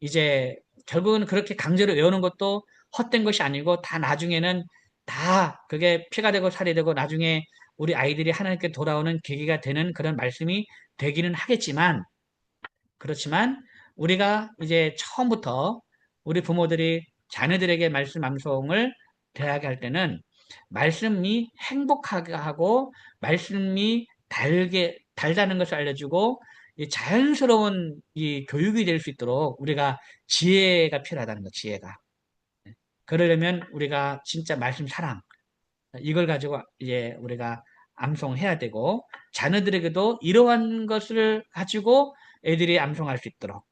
이제 결국은 그렇게 강제로 외우는 것도 헛된 것이 아니고 다 나중에는 다 그게 피가 되고 살이 되고 나중에 우리 아이들이 하나님께 돌아오는 계기가 되는 그런 말씀이 되기는 하겠지만 그렇지만 우리가 이제 처음부터 우리 부모들이 자녀들에게 말씀 암송을 대하게 할 때는 말씀이 행복하게 하고 말씀이 달다는 것을 알려주고 이 자연스러운 이 교육이 될 수 있도록 우리가 지혜가 필요하다는 거, 지혜가. 그러려면 우리가 진짜 말씀 사랑, 이걸 가지고 이제 우리가 암송해야 되고, 자녀들에게도 이러한 것을 가지고 애들이 암송할 수 있도록.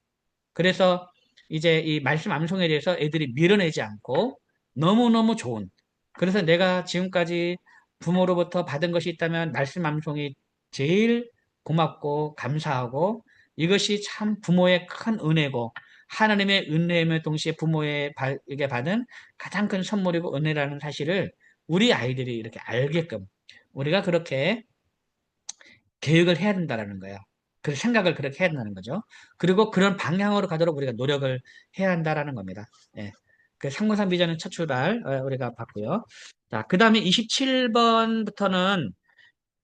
그래서 이제 이 말씀 암송에 대해서 애들이 밀어내지 않고 너무너무 좋은. 그래서 내가 지금까지 부모로부터 받은 것이 있다면 말씀 암송이 제일 고맙고 감사하고 이것이 참 부모의 큰 은혜고 하나님의 은혜임을 동시에 부모에게 받은 가장 큰 선물이고 은혜라는 사실을 우리 아이들이 이렇게 알게끔 우리가 그렇게 계획을 해야 된다라는 거예요. 그 생각을 그렇게 해야 된다는 거죠. 그리고 그런 방향으로 가도록 우리가 노력을 해야 한다라는 겁니다. 예. 그 상무상 비전은 첫 출발 우리가 봤고요. 자, 그 다음에 27번부터는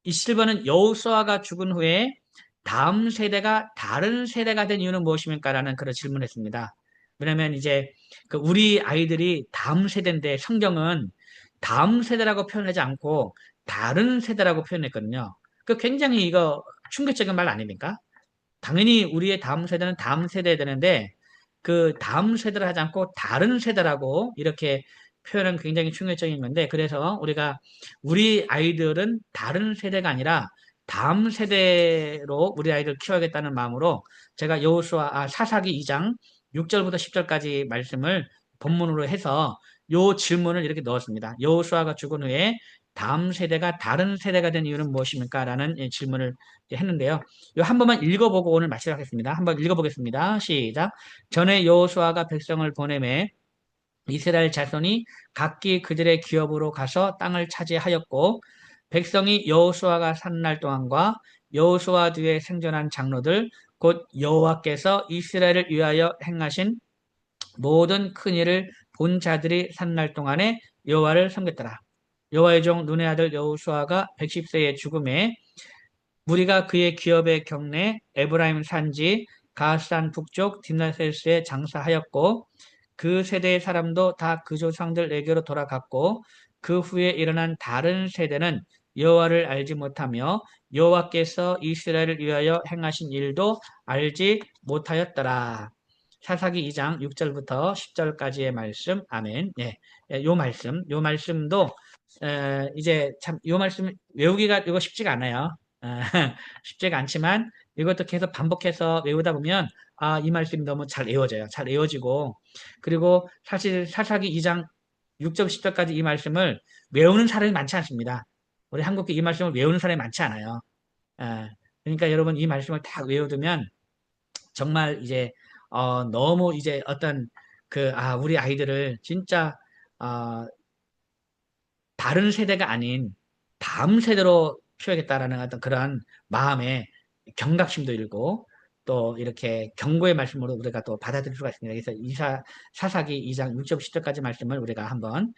27번은 여호수아가 죽은 후에 다음 세대가 다른 세대가 된 이유는 무엇입니까라는 그런 질문을 했습니다. 왜냐면 이제 그 우리 아이들이 다음 세대인데 성경은 다음 세대라고 표현하지 않고 다른 세대라고 표현했거든요. 그 굉장히 이거 충격적인 말 아닙니까? 당연히 우리의 다음 세대는 다음 세대야 되는데 그 다음 세대를 하지 않고 다른 세대라고 이렇게 표현은 굉장히 충격적인 건데 그래서 우리가 우리 아이들은 다른 세대가 아니라 다음 세대로 우리 아이들 키워야겠다는 마음으로 제가 사사기 2장 6절부터 10절까지 말씀을 본문으로 해서 요 질문을 이렇게 넣었습니다. 여호수아가 죽은 후에 다음 세대가 다른 세대가 된 이유는 무엇입니까? 라는 질문을 했는데요. 이거 한 번만 읽어보고 오늘 마치도록 하겠습니다. 한번 읽어보겠습니다. 시작. 전에 여호수아가 백성을 보내매 이스라엘 자손이 각기 그들의 기업으로 가서 땅을 차지하였고 백성이 여호수아가 산 날 동안과 여호수아 뒤에 생존한 장로들 곧 여호와께서 이스라엘을 위하여 행하신 모든 큰 일을 본 자들이 산 날 동안에 여호와를 섬겼더라. 여호와의 종 눈의 아들 여호수아가 110세의 죽음에 무리가 그의 기업의 경내 에브라임 산지 가스산 북쪽 딥나셀스에 장사하였고 그 세대의 사람도 다 그 조상들에게로 돌아갔고 그 후에 일어난 다른 세대는 여호와를 알지 못하며 여호와께서 이스라엘을 위하여 행하신 일도 알지 못하였더라. 사사기 2장 6절부터 10절까지의 말씀. 아멘. 예. 예, 요 말씀도 이제 참 요 말씀 외우기가 이거 쉽지가 않아요. 아, 쉽지가 않지만 이것도 계속 반복해서 외우다 보면 이 말씀이 너무 잘 외워져요. 잘 외워지고 그리고 사실 사사기 2장 6절 10절까지 이 말씀을 외우는 사람이 많지 않습니다. 우리 한국에 이 말씀을 외우는 사람이 많지 않아요. 예, 그러니까 여러분 이 말씀을 딱 외워두면 정말 이제 너무 이제 어떤 우리 아이들을 진짜 어, 다른 세대가 아닌 다음 세대로 키워야겠다라는 어떤 그런 마음에 경각심도 일고 또 이렇게 경고의 말씀으로 우리가 또 받아들일 수가 있습니다. 그래서 사사기 2장 6절 10절까지 말씀을 우리가 한번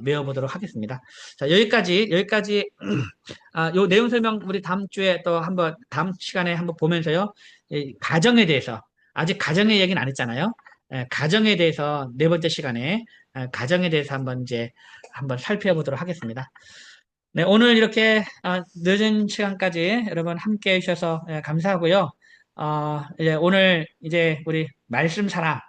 외워보도록 하겠습니다. 자, 여기까지 요 내용 설명 우리 다음 주에 또 한번 다음 시간에 한번 보면서요. 이 가정에 대해서 아직 가정의 얘기는 안 했잖아요. 가정에 대해서 네 번째 시간에 가정에 대해서 한번 이제 한번 살펴보도록 하겠습니다. 네, 오늘 이렇게 늦은 시간까지 여러분 함께 해주셔서 감사하고요. 이제 오늘 이제 우리 말씀 사랑.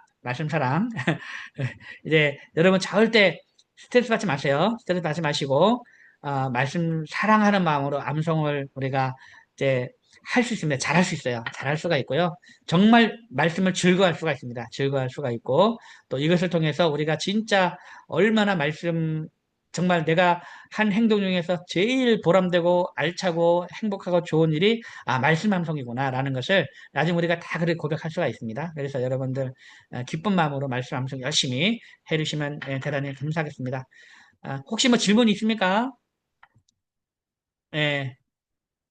이제 여러분 자을 때 스트레스 받지 마세요. 스트레스 받지 마시고 말씀 사랑하는 마음으로 암송을 우리가 이제 할 수 있습니다. 잘할 수 있어요. 잘할 수가 있고요. 정말 말씀을 즐거워할 수가 있습니다. 즐거워할 수가 있고 또 이것을 통해서 우리가 진짜 얼마나 말씀 정말 내가 한 행동 중에서 제일 보람되고 알차고 행복하고 좋은 일이 말씀 암송이구나라는 것을 나중에 우리가 다 그렇게 고백할 수가 있습니다. 그래서 여러분들 기쁜 마음으로 말씀 암송 열심히 해주시면 대단히 감사하겠습니다. 혹시 뭐 질문 있습니까? 예,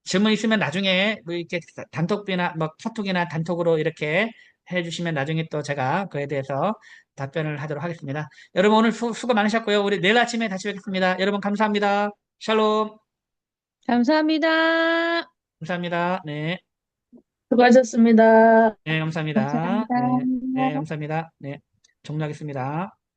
질문 있으면 나중에 뭐 이렇게 단톡이나 뭐 카톡이나 단톡으로 이렇게 해주시면 나중에 또 제가 그에 대해서 답변을 하도록 하겠습니다. 여러분 오늘 수고 많으셨고요. 우리 내일 아침에 다시 뵙겠습니다. 여러분 감사합니다. 샬롬. 감사합니다. 감사합니다. 네. 수고하셨습니다. 네, 감사합니다. 감사합니다. 네, 네, 감사합니다. 네, 종료하겠습니다.